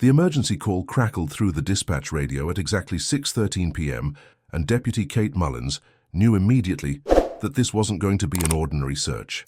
The emergency call crackled through the dispatch radio at exactly 6:13 p.m., and Deputy Kate Mullins knew immediately that this wasn't going to be an ordinary search.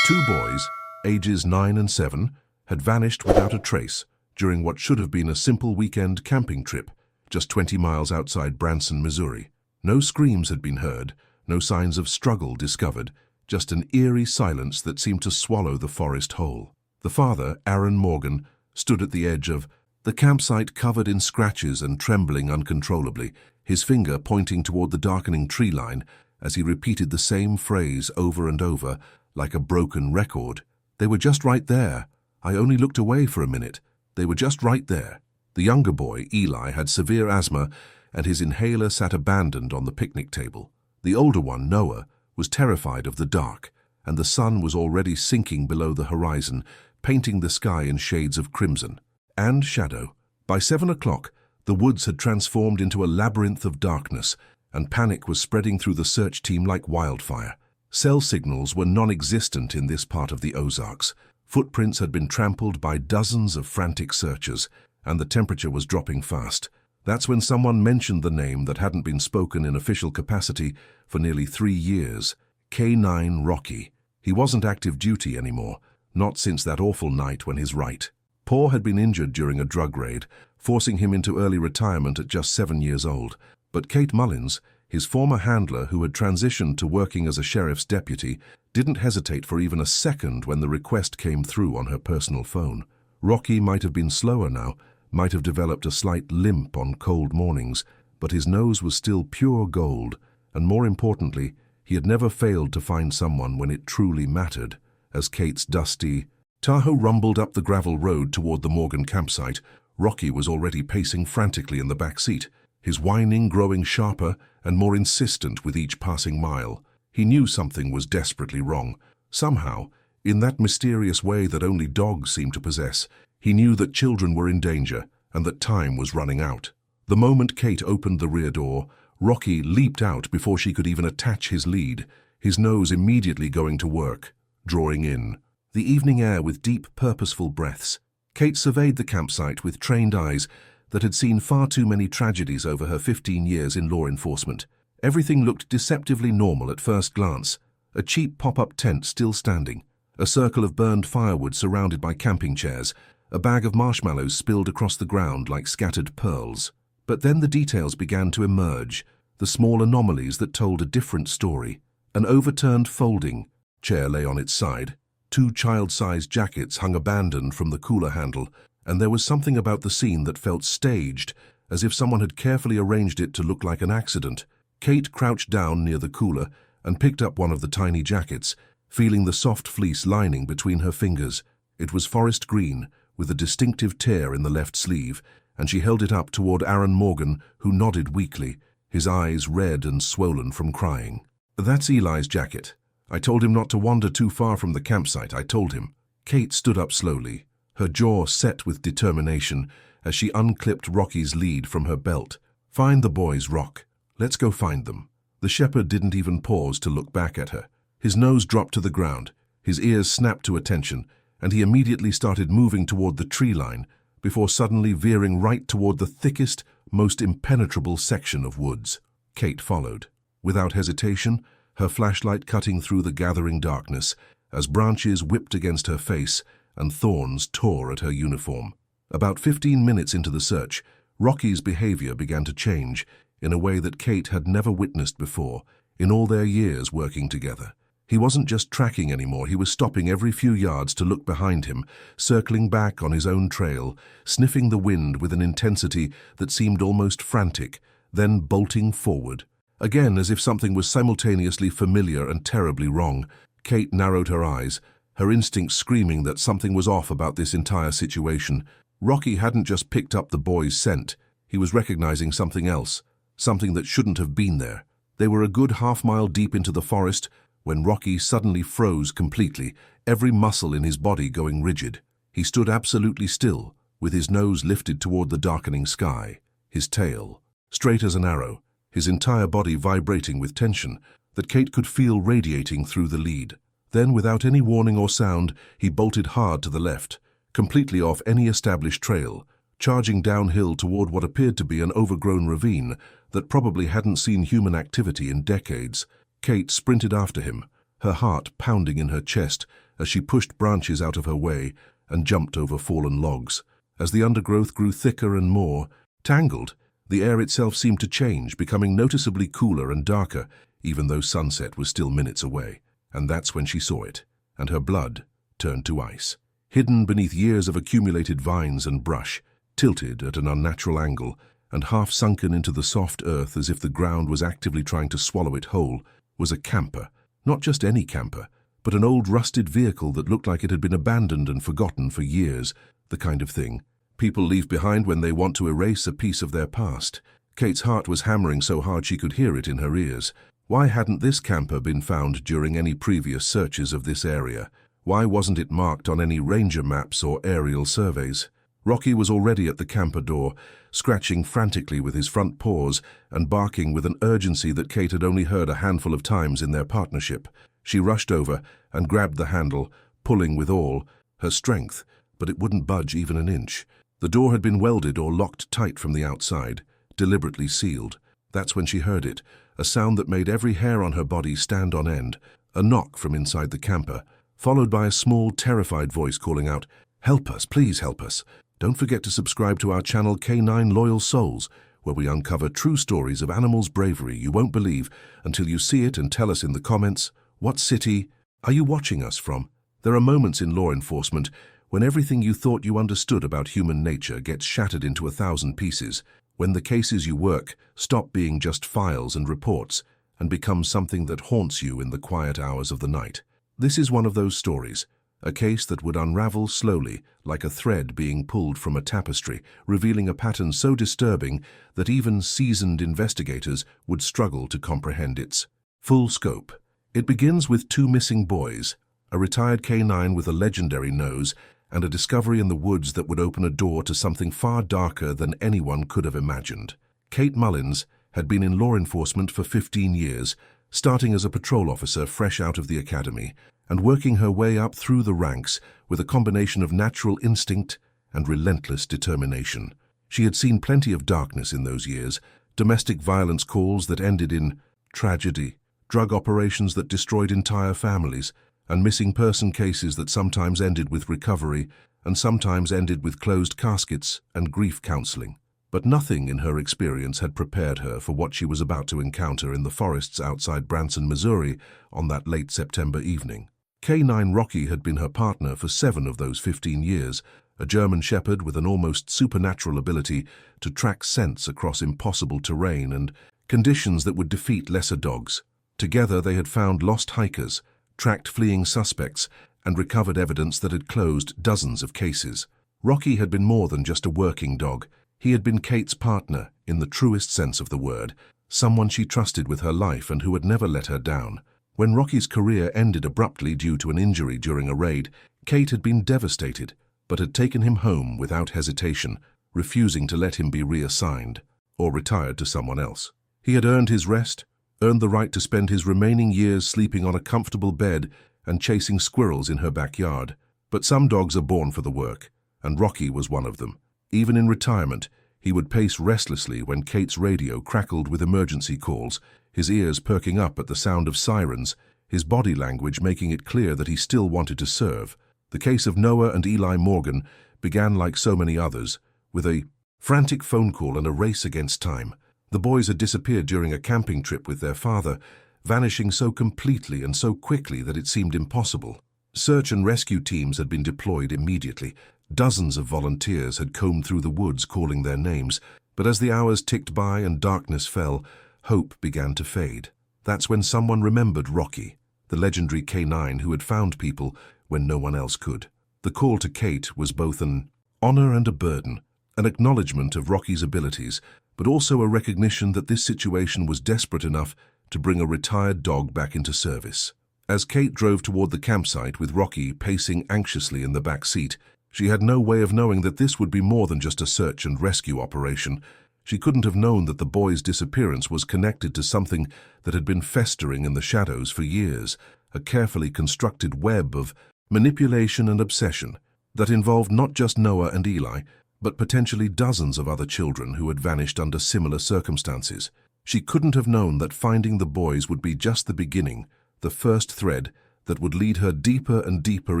Two boys, ages 9 and 7, had vanished without a trace during what should have been a simple weekend camping trip, just 20 miles outside Branson, Missouri. No screams had been heard, no signs of struggle discovered, just an eerie silence that seemed to swallow the forest whole. The father, Aaron Morgan, stood at the edge of the campsite, covered in scratches and trembling uncontrollably, his finger pointing toward the darkening tree line as he repeated the same phrase over and over, like a broken record. They were just right there. I only looked away for a minute. They were just right there. The younger boy, Eli, had severe asthma, and his inhaler sat abandoned on the picnic table. The older one, Noah, was terrified of the dark, and the sun was already sinking below the horizon, painting the sky in shades of crimson and shadow. By 7 o'clock, the woods had transformed into a labyrinth of darkness, and panic was spreading through the search team like wildfire. Cell signals were non-existent in this part of the Ozarks. Footprints had been trampled by dozens of frantic searchers, and the temperature was dropping fast. That's when someone mentioned the name that hadn't been spoken in official capacity for nearly 3 years, K9 Rocky. He wasn't active duty anymore, not since that awful night when his right paw had been injured during a drug raid, forcing him into early retirement at just 7 years old. But Kate Mullins, his former handler who had transitioned to working as a sheriff's deputy, didn't hesitate for even a second when the request came through on her personal phone. Rocky might have been slower now, might have developed a slight limp on cold mornings, but his nose was still pure gold, and more importantly, he had never failed to find someone when it truly mattered. As Kate's dusty Tahoe rumbled up the gravel road toward the Morgan campsite, Rocky was already pacing frantically in the back seat, his whining growing sharper and more insistent with each passing mile. He knew something was desperately wrong. Somehow, in that mysterious way that only dogs seem to possess, he knew that children were in danger and that time was running out. The moment Kate opened the rear door, Rocky leaped out before she could even attach his lead, his nose immediately going to work, drawing in the evening air with deep, purposeful breaths. Kate surveyed the campsite with trained eyes that had seen far too many tragedies over her 15 years in law enforcement. Everything looked deceptively normal at first glance. A cheap pop-up tent still standing, a circle of burned firewood surrounded by camping chairs, a bag of marshmallows spilled across the ground like scattered pearls. But then the details began to emerge, the small anomalies that told a different story. An overturned folding chair lay on its side, 2 child-sized jackets hung abandoned from the cooler handle, and there was something about the scene that felt staged, as if someone had carefully arranged it to look like an accident. Kate crouched down near the cooler and picked up one of the tiny jackets, feeling the soft fleece lining between her fingers. It was forest green, with a distinctive tear in the left sleeve, and she held it up toward Aaron Morgan, who nodded weakly, his eyes red and swollen from crying. "That's Eli's jacket. I told him not to wander too far from the campsite, I told him." Kate stood up slowly, her jaw set with determination as she unclipped Rocky's lead from her belt. "Find the boys, Rock. Let's go find them." The shepherd didn't even pause to look back at her. His nose dropped to the ground, his ears snapped to attention, and he immediately started moving toward the tree line before suddenly veering right toward the thickest, most impenetrable section of woods. Kate followed, without hesitation, her flashlight cutting through the gathering darkness as branches whipped against her face and thorns tore at her uniform. About 15 minutes into the search, Rocky's behavior began to change in a way that Kate had never witnessed before in all their years working together. He wasn't just tracking anymore, he was stopping every few yards to look behind him, circling back on his own trail, sniffing the wind with an intensity that seemed almost frantic, then bolting forward. Again, as if something was simultaneously familiar and terribly wrong, Kate narrowed her eyes, her instincts screaming that something was off about this entire situation. Rocky hadn't just picked up the boy's scent, he was recognizing something else, something that shouldn't have been there. They were a good half-mile deep into the forest when Rocky suddenly froze completely, every muscle in his body going rigid. He stood absolutely still, with his nose lifted toward the darkening sky, his tail straight as an arrow, his entire body vibrating with tension that Kate could feel radiating through the lead. Then, without any warning or sound, he bolted hard to the left, completely off any established trail, charging downhill toward what appeared to be an overgrown ravine that probably hadn't seen human activity in decades. Kate sprinted after him, her heart pounding in her chest as she pushed branches out of her way and jumped over fallen logs. As the undergrowth grew thicker and more tangled, the air itself seemed to change, becoming noticeably cooler and darker, even though sunset was still minutes away. And that's when she saw it, and her blood turned to ice. Hidden beneath years of accumulated vines and brush, tilted at an unnatural angle, and half sunken into the soft earth as if the ground was actively trying to swallow it whole, was a camper. Not just any camper, but an old rusted vehicle that looked like it had been abandoned and forgotten for years, the kind of thing people leave behind when they want to erase a piece of their past. Kate's heart was hammering so hard she could hear it in her ears. Why hadn't this camper been found during any previous searches of this area? Why wasn't it marked on any ranger maps or aerial surveys? Rocky was already at the camper door, scratching frantically with his front paws and barking with an urgency that Kate had only heard a handful of times in their partnership. She rushed over and grabbed the handle, pulling with all her strength, but it wouldn't budge even an inch. The door had been welded or locked tight from the outside, deliberately sealed. That's when she heard it, a sound that made every hair on her body stand on end, a knock from inside the camper, followed by a small, terrified voice calling out, "Help us, please help us. Don't forget to subscribe to our channel K9 Loyal Souls, where we uncover true stories of animals' bravery you won't believe until you see it, and tell us in the comments, what city are you watching us from?" There are moments in law enforcement when everything you thought you understood about human nature gets shattered into 1,000 pieces, when the cases you work stop being just files and reports and become something that haunts you in the quiet hours of the night. This is one of those stories, a case that would unravel slowly, like a thread being pulled from a tapestry, revealing a pattern so disturbing that even seasoned investigators would struggle to comprehend its full scope. It begins with two missing boys, a retired K9 with a legendary nose, and a discovery in the woods that would open a door to something far darker than anyone could have imagined. Kate Mullins had been in law enforcement for 15 years, starting as a patrol officer fresh out of the academy, and working her way up through the ranks with a combination of natural instinct and relentless determination. She had seen plenty of darkness in those years, domestic violence calls that ended in tragedy, drug operations that destroyed entire families, and missing person cases that sometimes ended with recovery and sometimes ended with closed caskets and grief counseling. But nothing in her experience had prepared her for what she was about to encounter in the forests outside Branson, Missouri on that late September evening. K9 Rocky had been her partner for 7 of those 15 years, a German shepherd with an almost supernatural ability to track scents across impossible terrain and conditions that would defeat lesser dogs. Together they had found lost hikers, tracked fleeing suspects, and recovered evidence that had closed dozens of cases. Rocky had been more than just a working dog. He had been Kate's partner, in the truest sense of the word, someone she trusted with her life and who had never let her down. When Rocky's career ended abruptly due to an injury during a raid, Kate had been devastated, but had taken him home without hesitation, refusing to let him be reassigned or retired to someone else. He had earned his rest, earned the right to spend his remaining years sleeping on a comfortable bed and chasing squirrels in her backyard. But some dogs are born for the work, and Rocky was one of them. Even in retirement, he would pace restlessly when Kate's radio crackled with emergency calls, his ears perking up at the sound of sirens, his body language making it clear that he still wanted to serve. The case of Noah and Eli Morgan began like so many others, with a frantic phone call and a race against time. The boys had disappeared during a camping trip with their father, vanishing so completely and so quickly that it seemed impossible. Search and rescue teams had been deployed immediately. Dozens of volunteers had combed through the woods calling their names, but as the hours ticked by and darkness fell, hope began to fade. That's when someone remembered Rocky, the legendary K9 who had found people when no one else could. The call to Kate was both an honor and a burden, an acknowledgement of Rocky's abilities, but also a recognition that this situation was desperate enough to bring a retired dog back into service. As Kate drove toward the campsite with Rocky pacing anxiously in the back seat, she had no way of knowing that this would be more than just a search and rescue operation. She couldn't have known that the boy's disappearance was connected to something that had been festering in the shadows for years, a carefully constructed web of manipulation and obsession that involved not just Noah and Eli, but potentially dozens of other children who had vanished under similar circumstances. She couldn't have known that finding the boys would be just the beginning, the first thread that would lead her deeper and deeper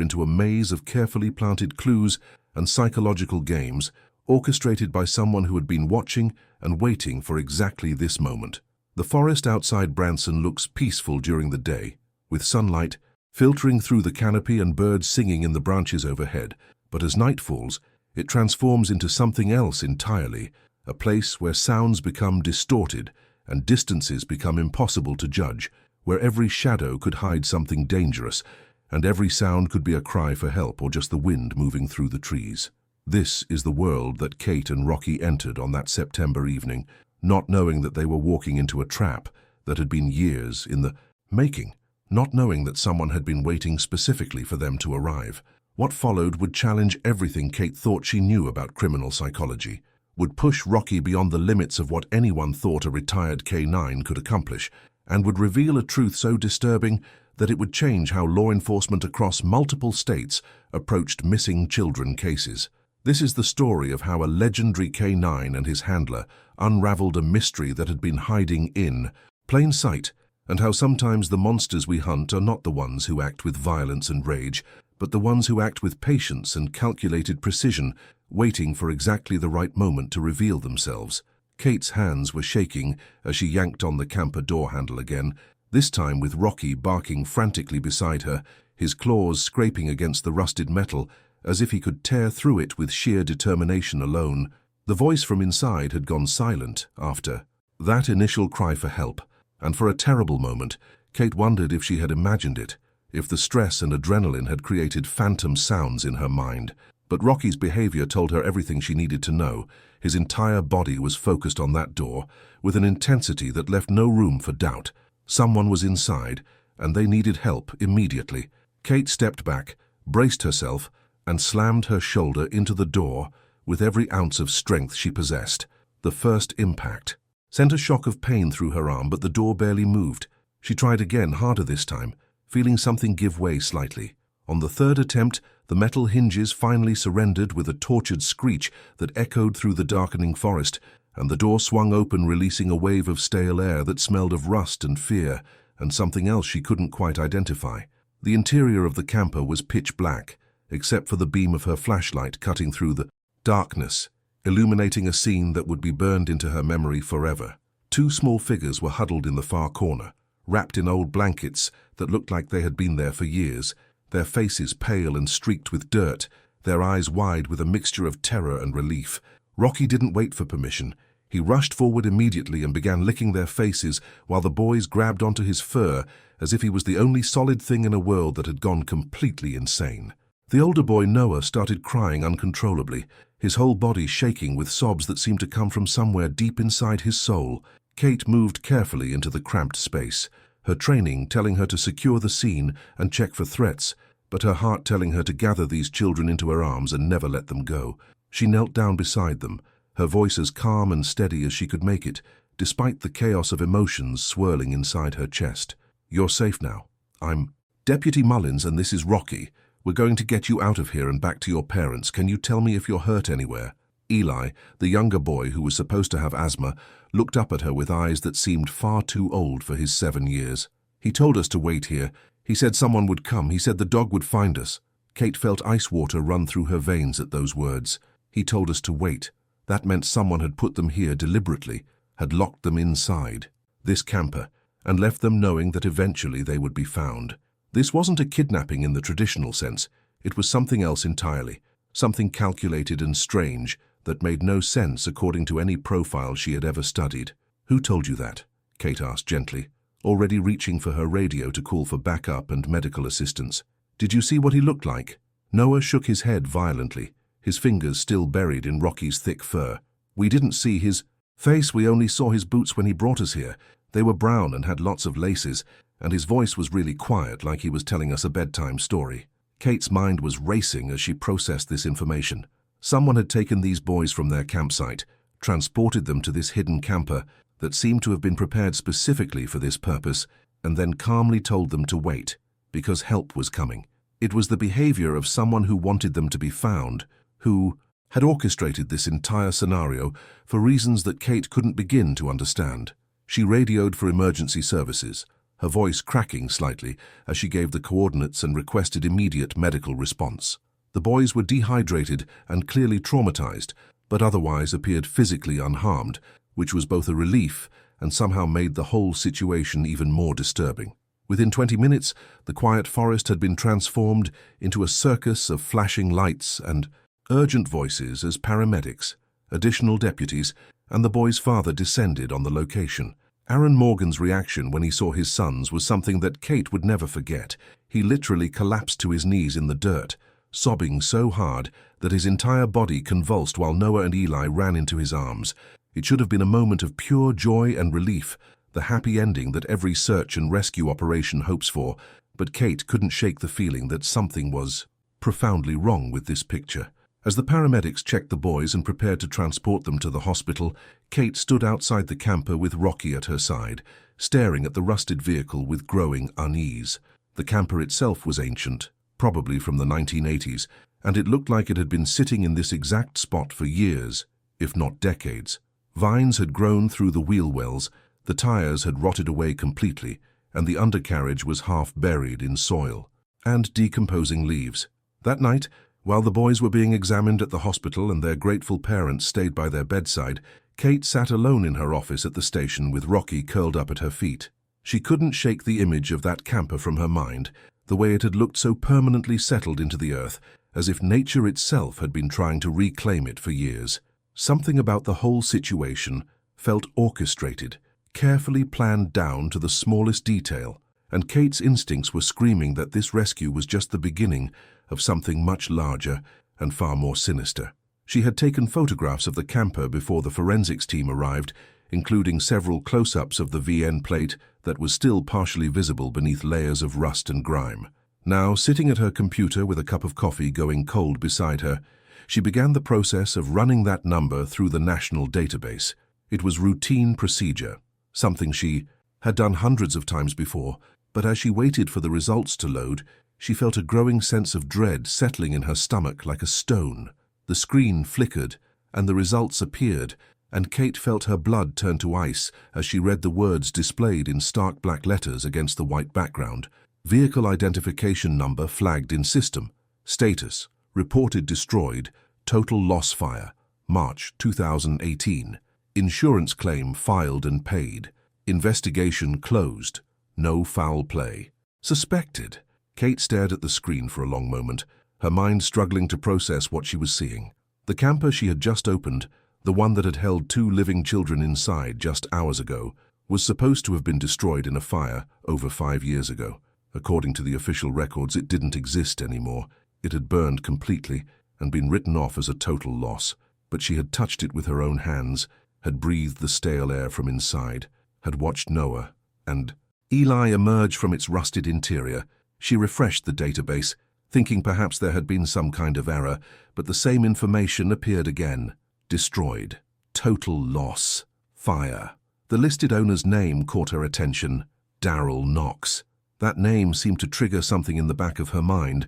into a maze of carefully planted clues and psychological games orchestrated by someone who had been watching and waiting for exactly this moment. The forest outside Branson looks peaceful during the day, with sunlight filtering through the canopy and birds singing in the branches overhead, but as night falls, it transforms into something else entirely, a place where sounds become distorted and distances become impossible to judge, where every shadow could hide something dangerous, and every sound could be a cry for help or just the wind moving through the trees. This is the world that Kate and Rocky entered on that September evening, not knowing that they were walking into a trap that had been years in the making, not knowing that someone had been waiting specifically for them to arrive. What followed would challenge everything Kate thought she knew about criminal psychology, would push Rocky beyond the limits of what anyone thought a retired K9 could accomplish, and would reveal a truth so disturbing that it would change how law enforcement across multiple states approached missing children cases. This is the story of how a legendary K9 and his handler unraveled a mystery that had been hiding in plain sight, and how sometimes the monsters we hunt are not the ones who act with violence and rage, but the ones who act with patience and calculated precision, waiting for exactly the right moment to reveal themselves. Kate's hands were shaking as she yanked on the camper door handle again, this time with Rocky barking frantically beside her, his claws scraping against the rusted metal, as if he could tear through it with sheer determination alone. The voice from inside had gone silent after that initial cry for help, and for a terrible moment, Kate wondered if she had imagined it, if the stress and adrenaline had created phantom sounds in her mind. But Rocky's behavior told her everything she needed to know. His entire body was focused on that door, with an intensity that left no room for doubt. Someone was inside, and they needed help immediately. Kate stepped back, braced herself, and slammed her shoulder into the door with every ounce of strength she possessed. The first impact sent a shock of pain through her arm, but the door barely moved. She tried again, harder this time, feeling something give way slightly. On the third attempt, the metal hinges finally surrendered with a tortured screech that echoed through the darkening forest, and the door swung open, releasing a wave of stale air that smelled of rust and fear, and something else she couldn't quite identify. The interior of the camper was pitch black, except for the beam of her flashlight cutting through the darkness, illuminating a scene that would be burned into her memory forever. Two small figures were huddled in the far corner, wrapped in old blankets that looked like they had been there for years, their faces pale and streaked with dirt, their eyes wide with a mixture of terror and relief. Rocky didn't wait for permission. He rushed forward immediately and began licking their faces while the boys grabbed onto his fur as if he was the only solid thing in a world that had gone completely insane. The older boy, Noah, started crying uncontrollably, his whole body shaking with sobs that seemed to come from somewhere deep inside his soul. Kate moved carefully into the cramped space, her training telling her to secure the scene and check for threats, but her heart telling her to gather these children into her arms and never let them go. She knelt down beside them, her voice as calm and steady as she could make it, despite the chaos of emotions swirling inside her chest. "You're safe now. I'm Deputy Mullins, and this is Rocky. We're going to get you out of here and back to your parents. Can you tell me if you're hurt anywhere?" Eli, the younger boy who was supposed to have asthma, looked up at her with eyes that seemed far too old for his 7 years. "He told us to wait here. He said someone would come. He said the dog would find us." Kate felt ice water run through her veins at those words. He told us to wait. That meant someone had put them here deliberately, had locked them inside this camper, and left them knowing that eventually they would be found. This wasn't a kidnapping in the traditional sense. It was something else entirely, something calculated and strange that made no sense according to any profile she had ever studied. "Who told you that?" Kate asked gently, already reaching for her radio to call for backup and medical assistance. "Did you see what he looked like?" Noah shook his head violently, his fingers still buried in Rocky's thick fur. "We didn't see his face. We only saw his boots when he brought us here. They were brown and had lots of laces, and his voice was really quiet, like he was telling us a bedtime story." Kate's mind was racing as she processed this information. Someone had taken these boys from their campsite, transported them to this hidden camper that seemed to have been prepared specifically for this purpose, and then calmly told them to wait, because help was coming. It was the behavior of someone who wanted them to be found, who had orchestrated this entire scenario for reasons that Kate couldn't begin to understand. She radioed for emergency services, her voice cracking slightly as she gave the coordinates and requested immediate medical response. The boys were dehydrated and clearly traumatized, but otherwise appeared physically unharmed, which was both a relief and somehow made the whole situation even more disturbing. Within 20 minutes, the quiet forest had been transformed into a circus of flashing lights and urgent voices as paramedics, additional deputies, and the boy's father descended on the location. Aaron Morgan's reaction when he saw his sons was something that Kate would never forget. He literally collapsed to his knees in the dirt, sobbing so hard that his entire body convulsed while Noah and Eli ran into his arms. It should have been a moment of pure joy and relief, the happy ending that every search and rescue operation hopes for, but Kate couldn't shake the feeling that something was profoundly wrong with this picture. As the paramedics checked the boys and prepared to transport them to the hospital, Kate stood outside the camper with Rocky at her side, staring at the rusted vehicle with growing unease. The camper itself was ancient, probably from the 1980s, and it looked like it had been sitting in this exact spot for years, if not decades. Vines had grown through the wheel wells, the tires had rotted away completely, and the undercarriage was half buried in soil and decomposing leaves. That night, while the boys were being examined at the hospital and their grateful parents stayed by their bedside, Kate sat alone in her office at the station with Rocky curled up at her feet. She couldn't shake the image of that camper from her mind, the way it had looked so permanently settled into the earth, as if nature itself had been trying to reclaim it for years. Something about the whole situation felt orchestrated, carefully planned down to the smallest detail, and Kate's instincts were screaming that this rescue was just the beginning of something much larger and far more sinister. She had taken photographs of the camper before the forensics team arrived, including several close-ups of the VN plate that was still partially visible beneath layers of rust and grime. Now, sitting at her computer with a cup of coffee going cold beside her, she began the process of running that number through the national database. It was routine procedure, something she had done hundreds of times before, but as she waited for the results to load, she felt a growing sense of dread settling in her stomach like a stone. The screen flickered, and the results appeared, and Kate felt her blood turn to ice as she read the words displayed in stark black letters against the white background. Vehicle identification number flagged in system. Status: reported destroyed. Total loss fire. March 2018. Insurance claim filed and paid. Investigation closed. No foul play. Suspected. Kate stared at the screen for a long moment, her mind struggling to process what she was seeing. The camper she had just opened, the one that had held 2 living children inside just hours ago, was supposed to have been destroyed in a fire over 5 years ago. According to the official records, it didn't exist anymore. It had burned completely and been written off as a total loss. But she had touched it with her own hands, had breathed the stale air from inside, had watched Noah and Eli emerge from its rusted interior. She refreshed the database, thinking perhaps there had been some kind of error, but the same information appeared again. Destroyed. Total loss. Fire. The listed owner's name caught her attention. Daryl Knox. That name seemed to trigger something in the back of her mind,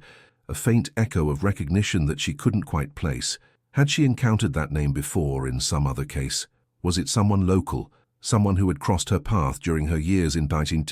a faint echo of recognition that she couldn't quite place. Had she encountered that name before in some other case? Was it someone local, someone who had crossed her path during her years in biting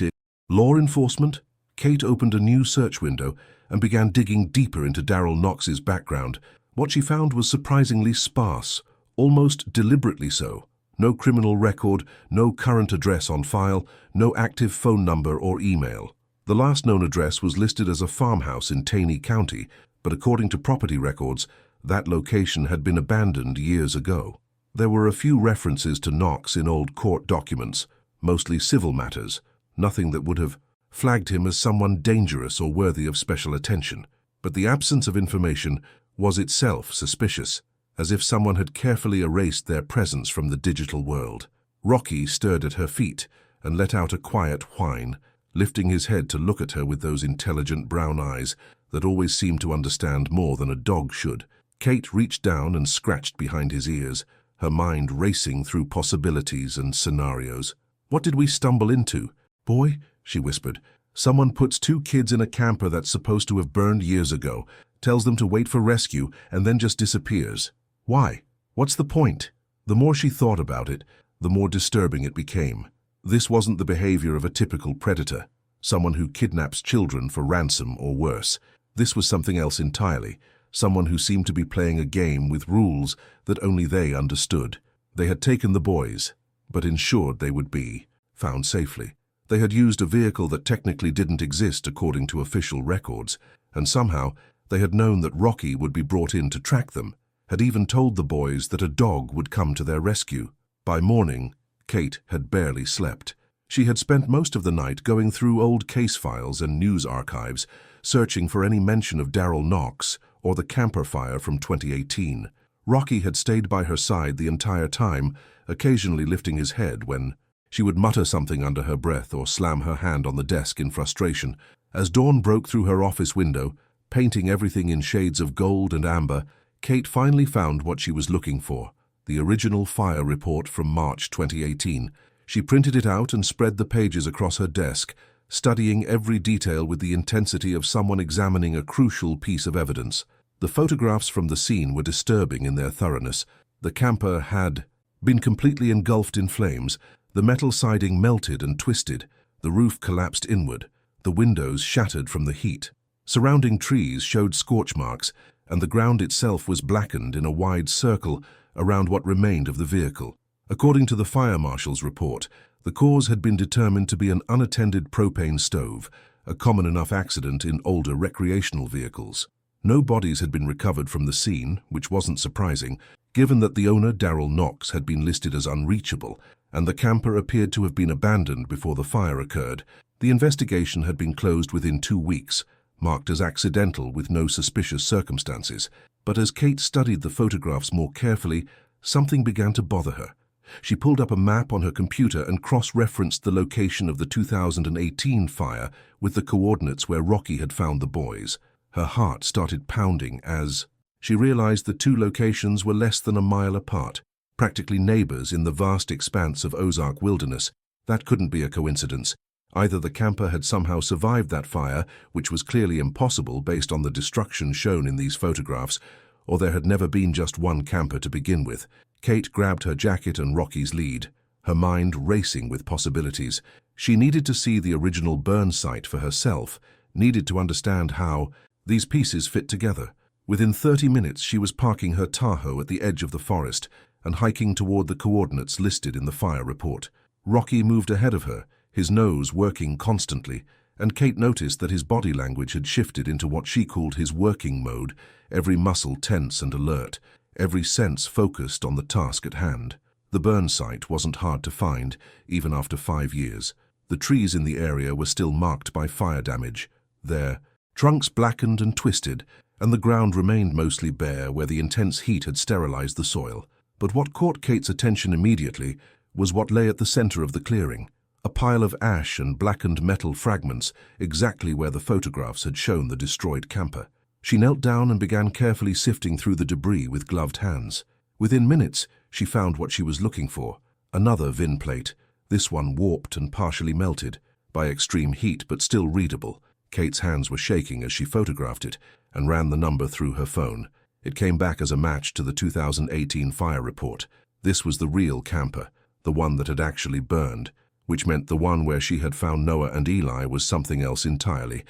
law enforcement? Kate opened a new search window and began digging deeper into Daryl Knox's background. What she found was surprisingly sparse, almost deliberately so. No criminal record, no current address on file, no active phone number or email. The last known address was listed as a farmhouse in Taney County, but according to property records, that location had been abandoned years ago. There were a few references to Knox in old court documents, mostly civil matters, nothing that would have flagged him as someone dangerous or worthy of special attention. But the absence of information was itself suspicious, as if someone had carefully erased their presence from the digital world. Rocky stirred at her feet and let out a quiet whine, lifting his head to look at her with those intelligent brown eyes that always seemed to understand more than a dog should. Kate reached down and scratched behind his ears, her mind racing through possibilities and scenarios. What did we stumble into? Boy, she whispered, someone puts 2 kids in a camper that's supposed to have burned years ago, tells them to wait for rescue, and then just disappears. Why? What's the point? The more she thought about it, the more disturbing it became. This wasn't the behavior of a typical predator, someone who kidnaps children for ransom or worse. This was something else entirely, someone who seemed to be playing a game with rules that only they understood. They had taken the boys, but ensured they would be found safely. They had used a vehicle that technically didn't exist according to official records, and somehow they had known that Rocky would be brought in to track them, had even told the boys that a dog would come to their rescue. By morning, Kate had barely slept. She had spent most of the night going through old case files and news archives, searching for any mention of Daryl Knox or the camper fire from 2018. Rocky had stayed by her side the entire time, occasionally lifting his head when she would mutter something under her breath or slam her hand on the desk in frustration. As dawn broke through her office window, painting everything in shades of gold and amber, Kate finally found what she was looking for, the original fire report from March 2018. She printed it out and spread the pages across her desk, studying every detail with the intensity of someone examining a crucial piece of evidence. The photographs from the scene were disturbing in their thoroughness. The camper had been completely engulfed in flames, the metal siding melted and twisted, the roof collapsed inward, the windows shattered from the heat. Surrounding trees showed scorch marks, and the ground itself was blackened in a wide circle around what remained of the vehicle. According to the fire marshal's report, the cause had been determined to be an unattended propane stove, a common enough accident in older recreational vehicles. No bodies had been recovered from the scene, which wasn't surprising, given that the owner, Daryl Knox, had been listed as unreachable, and the camper appeared to have been abandoned before the fire occurred. The investigation had been closed within 2 weeks, marked as accidental with no suspicious circumstances. But as Kate studied the photographs more carefully, something began to bother her. She pulled up a map on her computer and cross-referenced the location of the 2018 fire with the coordinates where Rocky had found the boys. Her heart started pounding as she realized the two locations were less than a mile apart, practically neighbors in the vast expanse of Ozark wilderness. That couldn't be a coincidence. Either the camper had somehow survived that fire, which was clearly impossible based on the destruction shown in these photographs, or there had never been just one camper to begin with. Kate grabbed her jacket and Rocky's lead, her mind racing with possibilities. She needed to see the original burn site for herself, needed to understand how these pieces fit together. Within 30 minutes, she was parking her Tahoe at the edge of the forest and hiking toward the coordinates listed in the fire report. Rocky moved ahead of her, his nose working constantly, and Kate noticed that his body language had shifted into what she called his working mode, every muscle tense and alert, every sense focused on the task at hand. The burn site wasn't hard to find, even after 5 years. The trees in the area were still marked by fire damage, their trunks blackened and twisted, and the ground remained mostly bare where the intense heat had sterilized the soil. But what caught Kate's attention immediately was what lay at the center of the clearing, a pile of ash and blackened metal fragments, exactly where the photographs had shown the destroyed camper. She knelt down and began carefully sifting through the debris with gloved hands. Within minutes, she found what she was looking for, another VIN plate, this one warped and partially melted, by extreme heat but still readable. Kate's hands were shaking as she photographed it and ran the number through her phone. It came back as a match to the 2018 fire report. This was the real camper, the one that had actually burned, which meant the one where she had found Noah and Eli was something else entirely.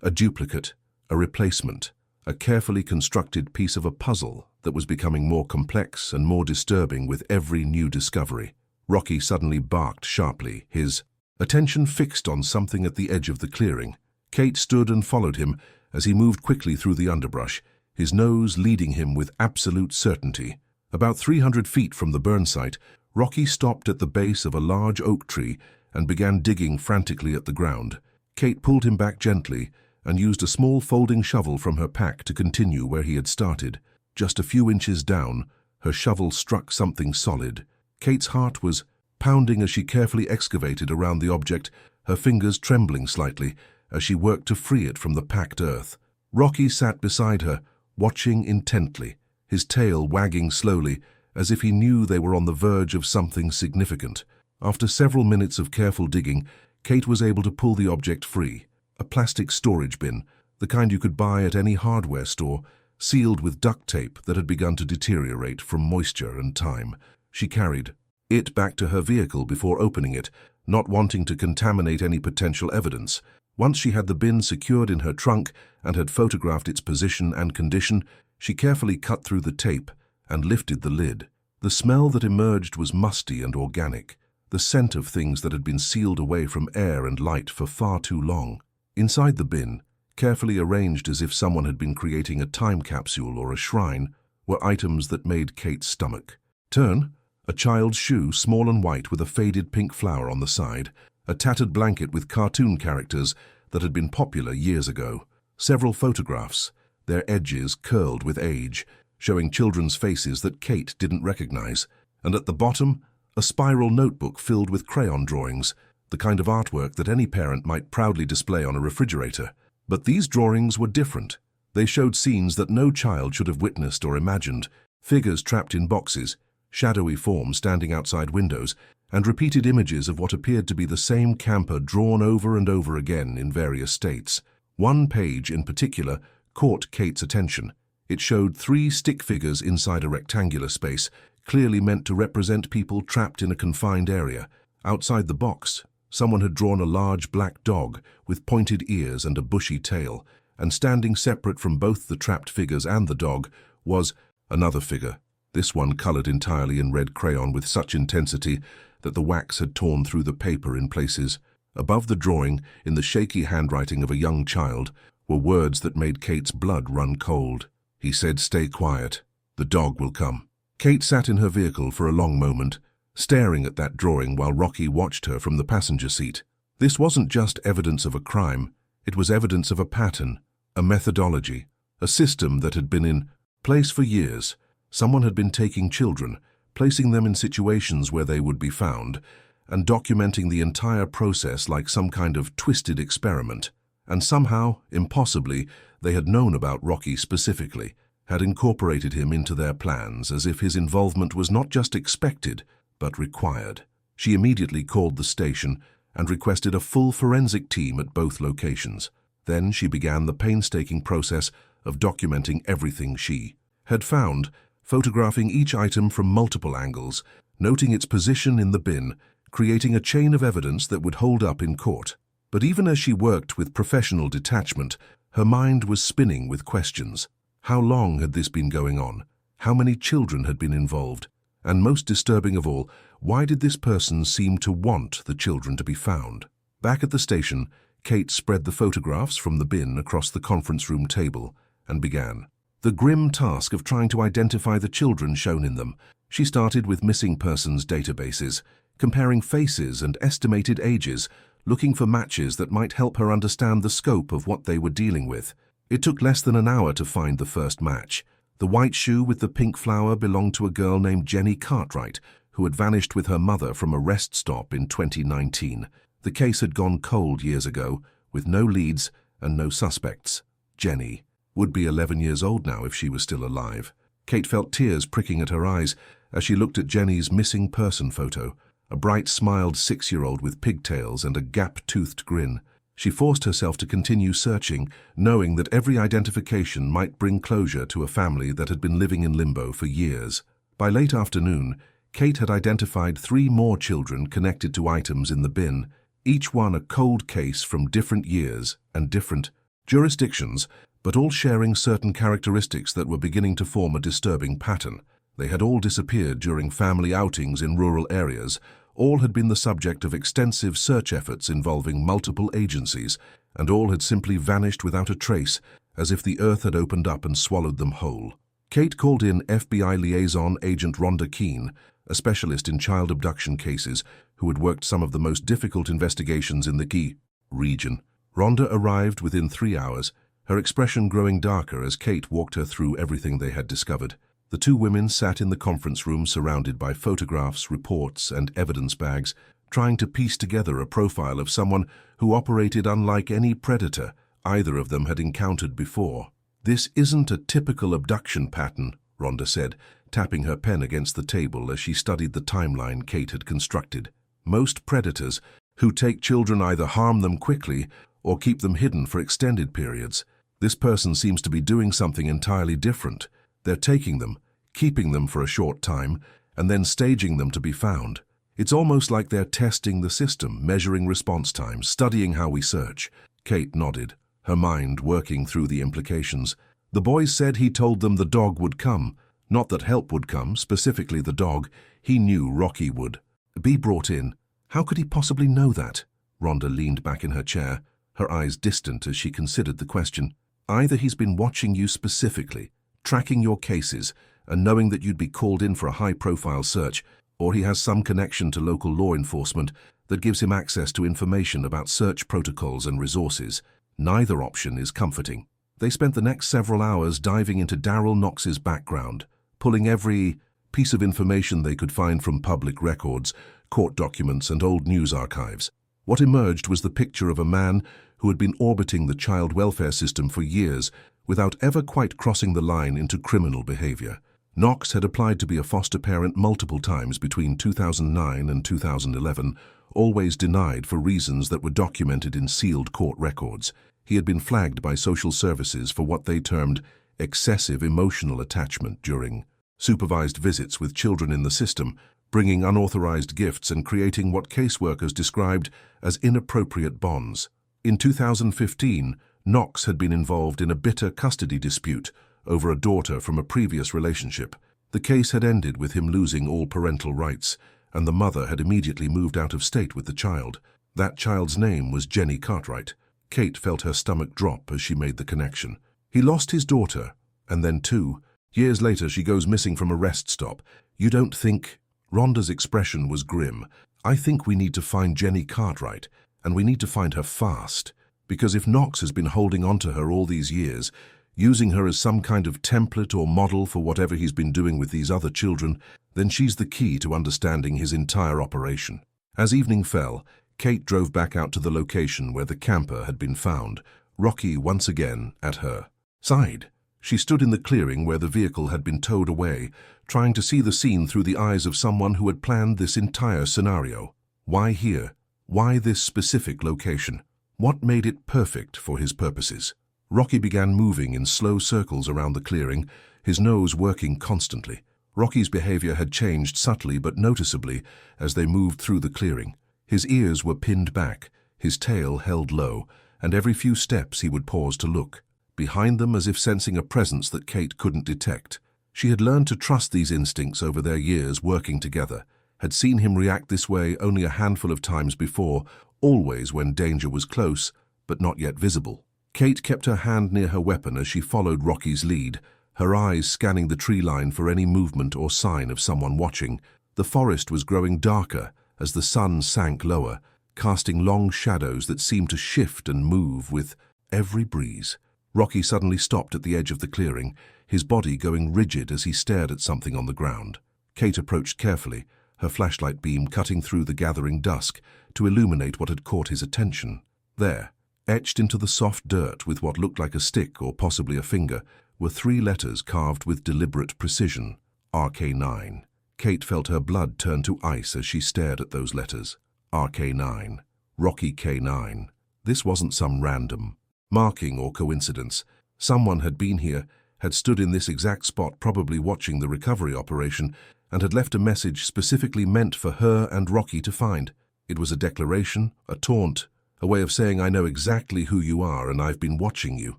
A duplicate, a replacement, a carefully constructed piece of a puzzle that was becoming more complex and more disturbing with every new discovery. Rocky suddenly barked sharply, his attention fixed on something at the edge of the clearing. Kate stood and followed him as he moved quickly through the underbrush, his nose leading him with absolute certainty. About 300 feet from the burn site, Rocky stopped at the base of a large oak tree and began digging frantically at the ground. Kate pulled him back gently and used a small folding shovel from her pack to continue where he had started. Just a few inches down, her shovel struck something solid. Kate's heart was pounding as she carefully excavated around the object, her fingers trembling slightly as she worked to free it from the packed earth. Rocky sat beside her, watching intently, his tail wagging slowly, as if he knew they were on the verge of something significant. After several minutes of careful digging, Kate was able to pull the object free. A plastic storage bin, the kind you could buy at any hardware store, sealed with duct tape that had begun to deteriorate from moisture and time. She carried it back to her vehicle before opening it, not wanting to contaminate any potential evidence. Once she had the bin secured in her trunk and had photographed its position and condition, she carefully cut through the tape and lifted the lid. The smell that emerged was musty and organic, the scent of things that had been sealed away from air and light for far too long. Inside the bin, carefully arranged as if someone had been creating a time capsule or a shrine, were items that made Kate's stomach turn. A child's shoe, small and white with a faded pink flower on the side, a tattered blanket with cartoon characters that had been popular years ago, several photographs, their edges curled with age, showing children's faces that Kate didn't recognize, and at the bottom, a spiral notebook filled with crayon drawings, the kind of artwork that any parent might proudly display on a refrigerator. But these drawings were different. They showed scenes that no child should have witnessed or imagined, figures trapped in boxes, shadowy forms standing outside windows, and repeated images of what appeared to be the same camper drawn over and over again in various states. One page in particular caught Kate's attention. It showed 3 stick figures inside a rectangular space, clearly meant to represent people trapped in a confined area. Outside the box, someone had drawn a large black dog with pointed ears and a bushy tail, and standing separate from both the trapped figures and the dog was another figure, this one colored entirely in red crayon with such intensity that the wax had torn through the paper in places. Above the drawing, in the shaky handwriting of a young child, were words that made Kate's blood run cold. He said, "Stay quiet. The dog will come." Kate sat in her vehicle for a long moment, staring at that drawing while Rocky watched her from the passenger seat. This wasn't just evidence of a crime, it was evidence of a pattern, a methodology, a system that had been in place for years. Someone had been taking children, placing them in situations where they would be found, and documenting the entire process like some kind of twisted experiment. And somehow, impossibly, they had known about Rocky specifically, had incorporated him into their plans as if his involvement was not just expected, but required. She immediately called the station and requested a full forensic team at both locations. Then she began the painstaking process of documenting everything she had found, photographing each item from multiple angles, noting its position in the bin, creating a chain of evidence that would hold up in court. But even as she worked with professional detachment, her mind was spinning with questions. How long had this been going on? How many children had been involved? And most disturbing of all, why did this person seem to want the children to be found? Back at the station, Kate spread the photographs from the bin across the conference room table and began the grim task of trying to identify the children shown in them. She started with missing persons databases, comparing faces and estimated ages, looking for matches that might help her understand the scope of what they were dealing with. It took less than an hour to find the first match. The white shoe with the pink flower belonged to a girl named Jenny Cartwright, who had vanished with her mother from a rest stop in 2019. The case had gone cold years ago, with no leads and no suspects. Jenny would be 11 years old now if she was still alive. Kate felt tears pricking at her eyes as she looked at Jenny's missing person photo, a bright-smiled 6-year-old with pigtails and a gap-toothed grin. She forced herself to continue searching, knowing that every identification might bring closure to a family that had been living in limbo for years. By late afternoon, Kate had identified 3 more children connected to items in the bin, each one a cold case from different years and different jurisdictions, but all sharing certain characteristics that were beginning to form a disturbing pattern. They had all disappeared during family outings in rural areas. All had been the subject of extensive search efforts involving multiple agencies, and all had simply vanished without a trace, as if the earth had opened up and swallowed them whole. Kate called in FBI liaison agent Rhonda Keene, a specialist in child abduction cases who had worked some of the most difficult investigations in the Key region. Rhonda arrived within 3 hours, her expression growing darker as Kate walked her through everything they had discovered. The 2 women sat in the conference room surrounded by photographs, reports, and evidence bags, trying to piece together a profile of someone who operated unlike any predator either of them had encountered before. "This isn't a typical abduction pattern," Rhonda said, tapping her pen against the table as she studied the timeline Kate had constructed. "Most predators who take children either harm them quickly or keep them hidden for extended periods. This person seems to be doing something entirely different. They're taking them, keeping them for a short time, and then staging them to be found. It's almost like they're testing the system, measuring response times, studying how we search. Kate nodded, her mind working through the implications. The boys said he told them the dog would come. Not that help would come, specifically the dog. He knew Rocky would be brought in. How could he possibly know that? Rhonda leaned back in her chair, her eyes distant as she considered the question. Either he's been watching you specifically, tracking your cases, and knowing that you'd be called in for a high-profile search, or he has some connection to local law enforcement that gives him access to information about search protocols and resources. Neither option is comforting. They spent the next several hours diving into Daryl Knox's background, pulling every piece of information they could find from public records, court documents, and old news archives. What emerged was the picture of a man who had been orbiting the child welfare system for years without ever quite crossing the line into criminal behavior. Knox had applied to be a foster parent multiple times between 2009 and 2011, always denied for reasons that were documented in sealed court records. He had been flagged by social services for what they termed excessive emotional attachment during supervised visits with children in the system, bringing unauthorized gifts and creating what caseworkers described as inappropriate bonds. In 2015, Knox had been involved in a bitter custody dispute over a daughter from a previous relationship. The case had ended with him losing all parental rights, and the mother had immediately moved out of state with the child. That child's name was Jenny Cartwright. Kate felt her stomach drop as she made the connection. He lost his daughter, and then 2 years later she goes missing from a rest stop. You don't think... Rhonda's expression was grim. I think we need to find Jenny Cartwright, and we need to find her fast. Because if Knox has been holding on to her all these years, using her as some kind of template or model for whatever he's been doing with these other children, then she's the key to understanding his entire operation. As evening fell, Kate drove back out to the location where the camper had been found, Rocky once again at her side. She stood in the clearing where the vehicle had been towed away, trying to see the scene through the eyes of someone who had planned this entire scenario. Why here? Why this specific location? What made it perfect for his purposes? Rocky began moving in slow circles around the clearing, his nose working constantly. Rocky's behavior had changed subtly but noticeably as they moved through the clearing. His ears were pinned back, his tail held low, and every few steps he would pause to look, behind them as if sensing a presence that Kate couldn't detect. She had learned to trust these instincts over their years working together, had seen him react this way only a handful of times before, always when danger was close, but not yet visible. Kate kept her hand near her weapon as she followed Rocky's lead, her eyes scanning the tree line for any movement or sign of someone watching. The forest was growing darker as the sun sank lower, casting long shadows that seemed to shift and move with every breeze. Rocky suddenly stopped at the edge of the clearing, his body going rigid as he stared at something on the ground. Kate approached carefully, her flashlight beam cutting through the gathering dusk to illuminate what had caught his attention. There, etched into the soft dirt with what looked like a stick or possibly a finger, were 3 letters carved with deliberate precision. RK9. Kate felt her blood turn to ice as she stared at those letters. RK9. Rocky K9. This wasn't some random marking or coincidence. Someone had been here, had stood in this exact spot, probably watching the recovery operation, and had left a message specifically meant for her and Rocky to find. It was a declaration, a taunt, a way of saying, I know exactly who you are and I've been watching you.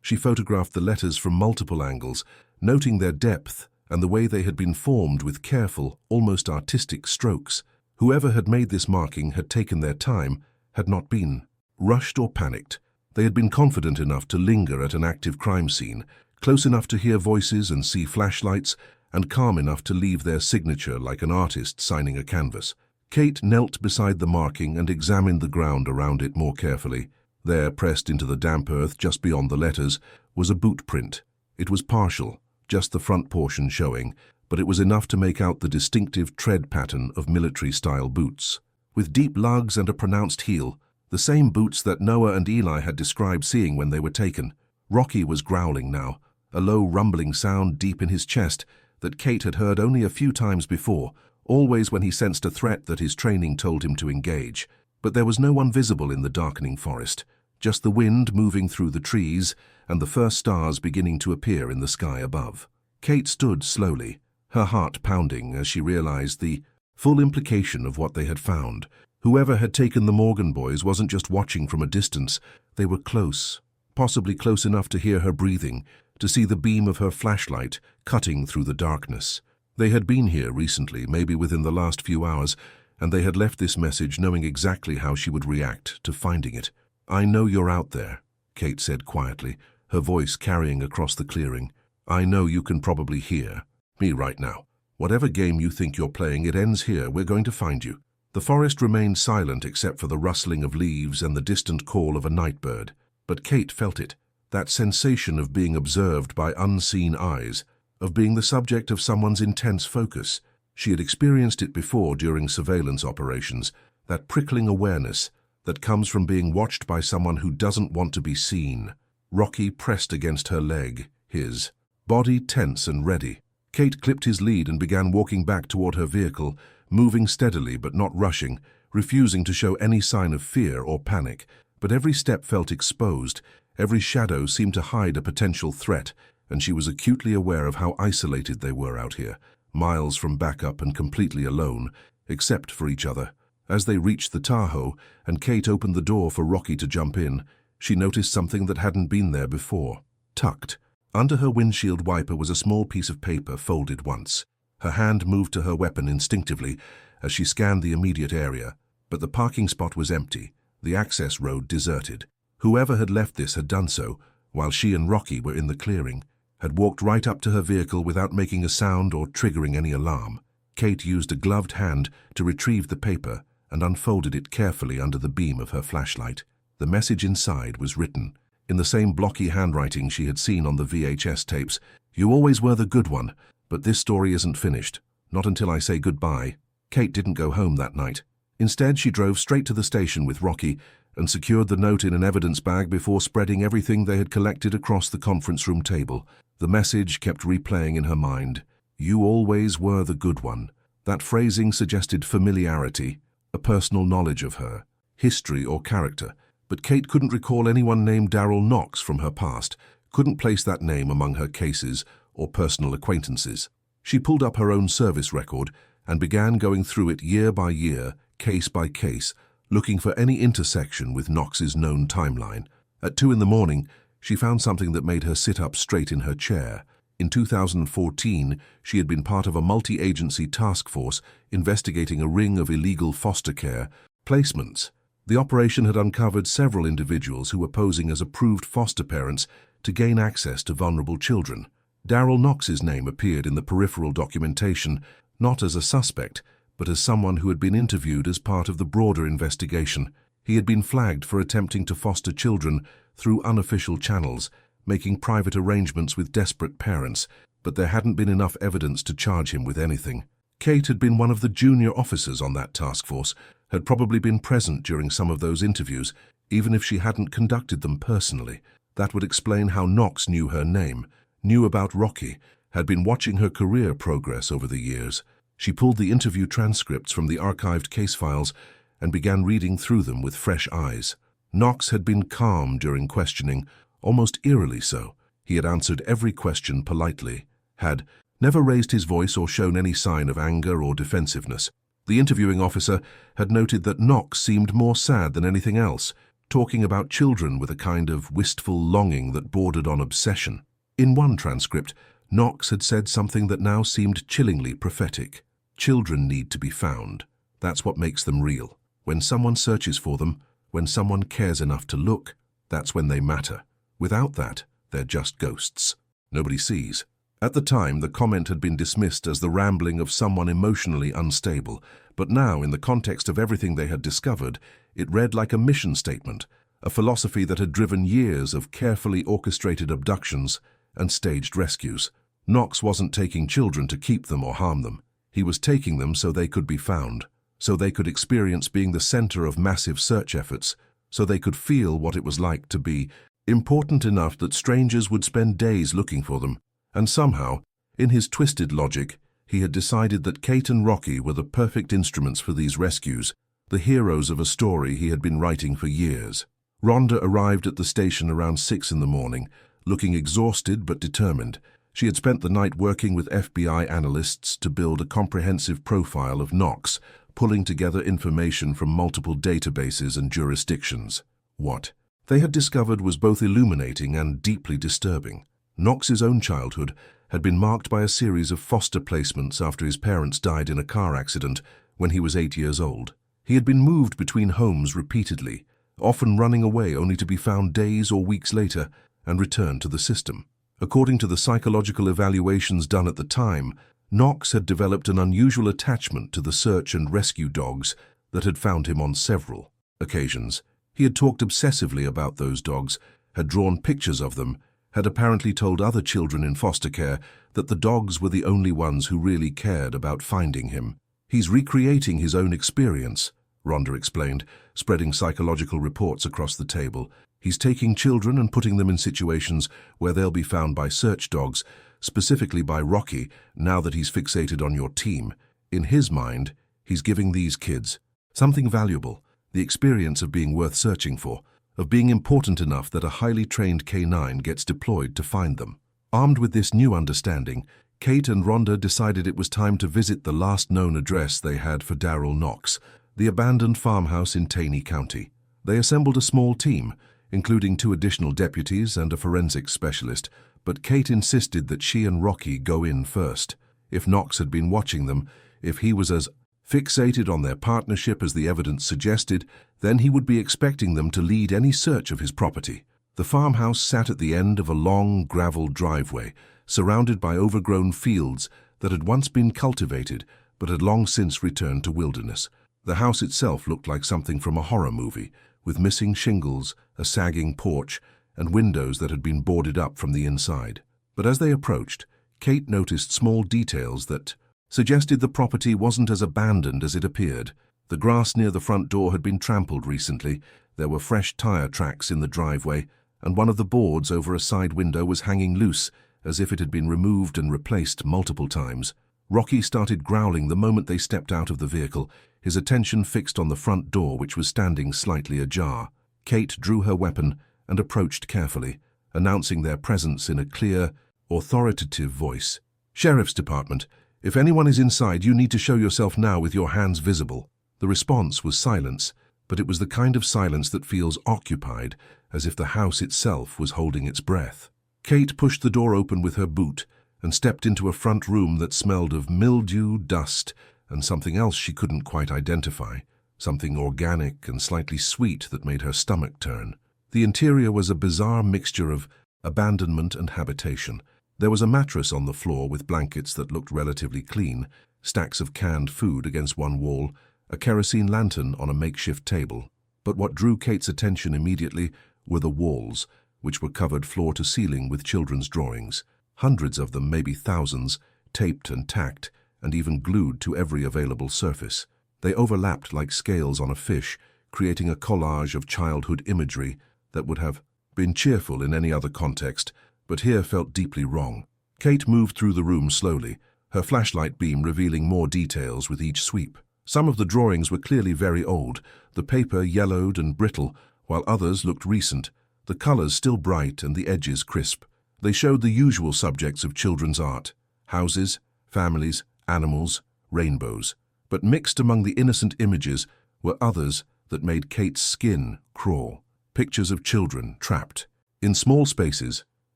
She photographed the letters from multiple angles, noting their depth and the way they had been formed with careful, almost artistic strokes. Whoever had made this marking had taken their time, had not been rushed or panicked. They had been confident enough to linger at an active crime scene, close enough to hear voices and see flashlights, and calm enough to leave their signature like an artist signing a canvas. Kate knelt beside the marking and examined the ground around it more carefully. There, pressed into the damp earth just beyond the letters, was a boot print. It was partial, just the front portion showing, but it was enough to make out the distinctive tread pattern of military-style boots. With deep lugs and a pronounced heel, the same boots that Noah and Eli had described seeing when they were taken. Rocky was growling now, a low rumbling sound deep in his chest that Kate had heard only a few times before, always when he sensed a threat that his training told him to engage. But there was no one visible in the darkening forest, just the wind moving through the trees and the first stars beginning to appear in the sky above. Kate stood slowly, her heart pounding as she realized the full implication of what they had found. Whoever had taken the Morgan boys wasn't just watching from a distance, they were close, possibly close enough to hear her breathing, to see the beam of her flashlight cutting through the darkness. They had been here recently, maybe within the last few hours, and they had left this message knowing exactly how she would react to finding it. "I know you're out there," Kate said quietly, her voice carrying across the clearing. "I know you can probably hear me right now. Whatever game you think you're playing, it ends here. We're going to find you." The forest remained silent except for the rustling of leaves and the distant call of a night bird. But Kate felt it, that sensation of being observed by unseen eyes, of being the subject of someone's intense focus. She had experienced it before during surveillance operations, that prickling awareness that comes from being watched by someone who doesn't want to be seen. Rocky pressed against her leg, his body tense and ready. Kate clipped his lead and began walking back toward her vehicle, moving steadily but not rushing, refusing to show any sign of fear or panic. But every step felt exposed, every shadow seemed to hide a potential threat, and she was acutely aware of how isolated they were out here, miles from backup and completely alone, except for each other. As they reached the Tahoe and Kate opened the door for Rocky to jump in, she noticed something that hadn't been there before. Tucked under her windshield wiper was a small piece of paper folded once. Her hand moved to her weapon instinctively as she scanned the immediate area, but the parking spot was empty, the access road deserted. Whoever had left this had done so while she and Rocky were in the clearing, had walked right up to her vehicle without making a sound or triggering any alarm. Kate used a gloved hand to retrieve the paper and unfolded it carefully under the beam of her flashlight. The message inside was written, in the same blocky handwriting she had seen on the VHS tapes. "You always were the good one, but this story isn't finished. Not until I say goodbye." Kate didn't go home that night. Instead, she drove straight to the station with Rocky and secured the note in an evidence bag before spreading everything they had collected across the conference room table. The message kept replaying in her mind. "You always were the good one." That phrasing suggested familiarity, a personal knowledge of her, history or character. But Kate couldn't recall anyone named Darryl Knox from her past, couldn't place that name among her cases or personal acquaintances. She pulled up her own service record and began going through it year by year, case by case, looking for any intersection with Knox's known timeline. At 2 in the morning, she found something that made her sit up straight in her chair. In 2014, she had been part of a multi-agency task force investigating a ring of illegal foster care placements. The operation had uncovered several individuals who were posing as approved foster parents to gain access to vulnerable children. Darryl Knox's name appeared in the peripheral documentation, not as a suspect, but as someone who had been interviewed as part of the broader investigation. He had been flagged for attempting to foster children through unofficial channels, making private arrangements with desperate parents, but there hadn't been enough evidence to charge him with anything. Kate had been one of the junior officers on that task force, had probably been present during some of those interviews, even if she hadn't conducted them personally. That would explain how Knox knew her name, knew about Rocky, had been watching her career progress over the years. She pulled the interview transcripts from the archived case files and began reading through them with fresh eyes. Knox had been calm during questioning, almost eerily so. He had answered every question politely, had never raised his voice or shown any sign of anger or defensiveness. The interviewing officer had noted that Knox seemed more sad than anything else, talking about children with a kind of wistful longing that bordered on obsession. In one transcript, Knox had said something that now seemed chillingly prophetic. Children need to be found. That's what makes them real. When someone searches for them, when someone cares enough to look, that's when they matter. Without that, they're just ghosts. Nobody sees. At the time, the comment had been dismissed as the rambling of someone emotionally unstable, but now, in the context of everything they had discovered, it read like a mission statement, a philosophy that had driven years of carefully orchestrated abductions and staged rescues. Knox wasn't taking children to keep them or harm them. He was taking them so they could be found, so they could experience being the center of massive search efforts, so they could feel what it was like to be important enough that strangers would spend days looking for them. And somehow, in his twisted logic, he had decided that Kate and Rocky were the perfect instruments for these rescues, the heroes of a story he had been writing for years. Rhonda arrived at the station around 6 in the morning, looking exhausted but determined. She had spent the night working with FBI analysts to build a comprehensive profile of Knox, pulling together information from multiple databases and jurisdictions. What they had discovered was both illuminating and deeply disturbing. Knox's own childhood had been marked by a series of foster placements after his parents died in a car accident when he was 8 years old. He had been moved between homes repeatedly, often running away only to be found days or weeks later and returned to the system. According to the psychological evaluations done at the time, Knox had developed an unusual attachment to the search and rescue dogs that had found him on several occasions. He had talked obsessively about those dogs, had drawn pictures of them, had apparently told other children in foster care that the dogs were the only ones who really cared about finding him. "He's recreating his own experience," Rhonda explained, spreading psychological reports across the table. "He's taking children and putting them in situations where they'll be found by search dogs, specifically by Rocky, now that he's fixated on your team. In his mind, he's giving these kids something valuable, the experience of being worth searching for, of being important enough that a highly trained K9 gets deployed to find them." Armed with this new understanding, Kate and Rhonda decided it was time to visit the last known address they had for Daryl Knox, the abandoned farmhouse in Taney County. They assembled a small team, including 2 additional deputies and a forensics specialist, but Kate insisted that she and Rocky go in first. If Knox had been watching them, if he was as fixated on their partnership as the evidence suggested, then he would be expecting them to lead any search of his property. The farmhouse sat at the end of a long gravel driveway, surrounded by overgrown fields that had once been cultivated but had long since returned to wilderness. The house itself looked like something from a horror movie, with missing shingles, a sagging porch, and windows that had been boarded up from the inside. But as they approached, Kate noticed small details that suggested the property wasn't as abandoned as it appeared. The grass near the front door had been trampled recently, there were fresh tire tracks in the driveway, and one of the boards over a side window was hanging loose, as if it had been removed and replaced multiple times. Rocky started growling the moment they stepped out of the vehicle, his attention fixed on the front door, which was standing slightly ajar. Kate drew her weapon and approached carefully, announcing their presence in a clear, authoritative voice. "Sheriff's Department, if anyone is inside, you need to show yourself now with your hands visible." The response was silence, but it was the kind of silence that feels occupied, as if the house itself was holding its breath. Kate pushed the door open with her boot and stepped into a front room that smelled of mildew, dust, and something else she couldn't quite identify, something organic and slightly sweet that made her stomach turn. The interior was a bizarre mixture of abandonment and habitation. There was a mattress on the floor with blankets that looked relatively clean, stacks of canned food against one wall, a kerosene lantern on a makeshift table. But what drew Kate's attention immediately were the walls, which were covered floor to ceiling with children's drawings. Hundreds of them, maybe thousands, taped and tacked, and even glued to every available surface. They overlapped like scales on a fish, creating a collage of childhood imagery that would have been cheerful in any other context, but here felt deeply wrong. Kate moved through the room slowly, her flashlight beam revealing more details with each sweep. Some of the drawings were clearly very old, the paper yellowed and brittle, while others looked recent, the colors still bright and the edges crisp. They showed the usual subjects of children's art: houses, families, animals, rainbows. But mixed among the innocent images were others that made Kate's skin crawl. Pictures of children trapped in small spaces,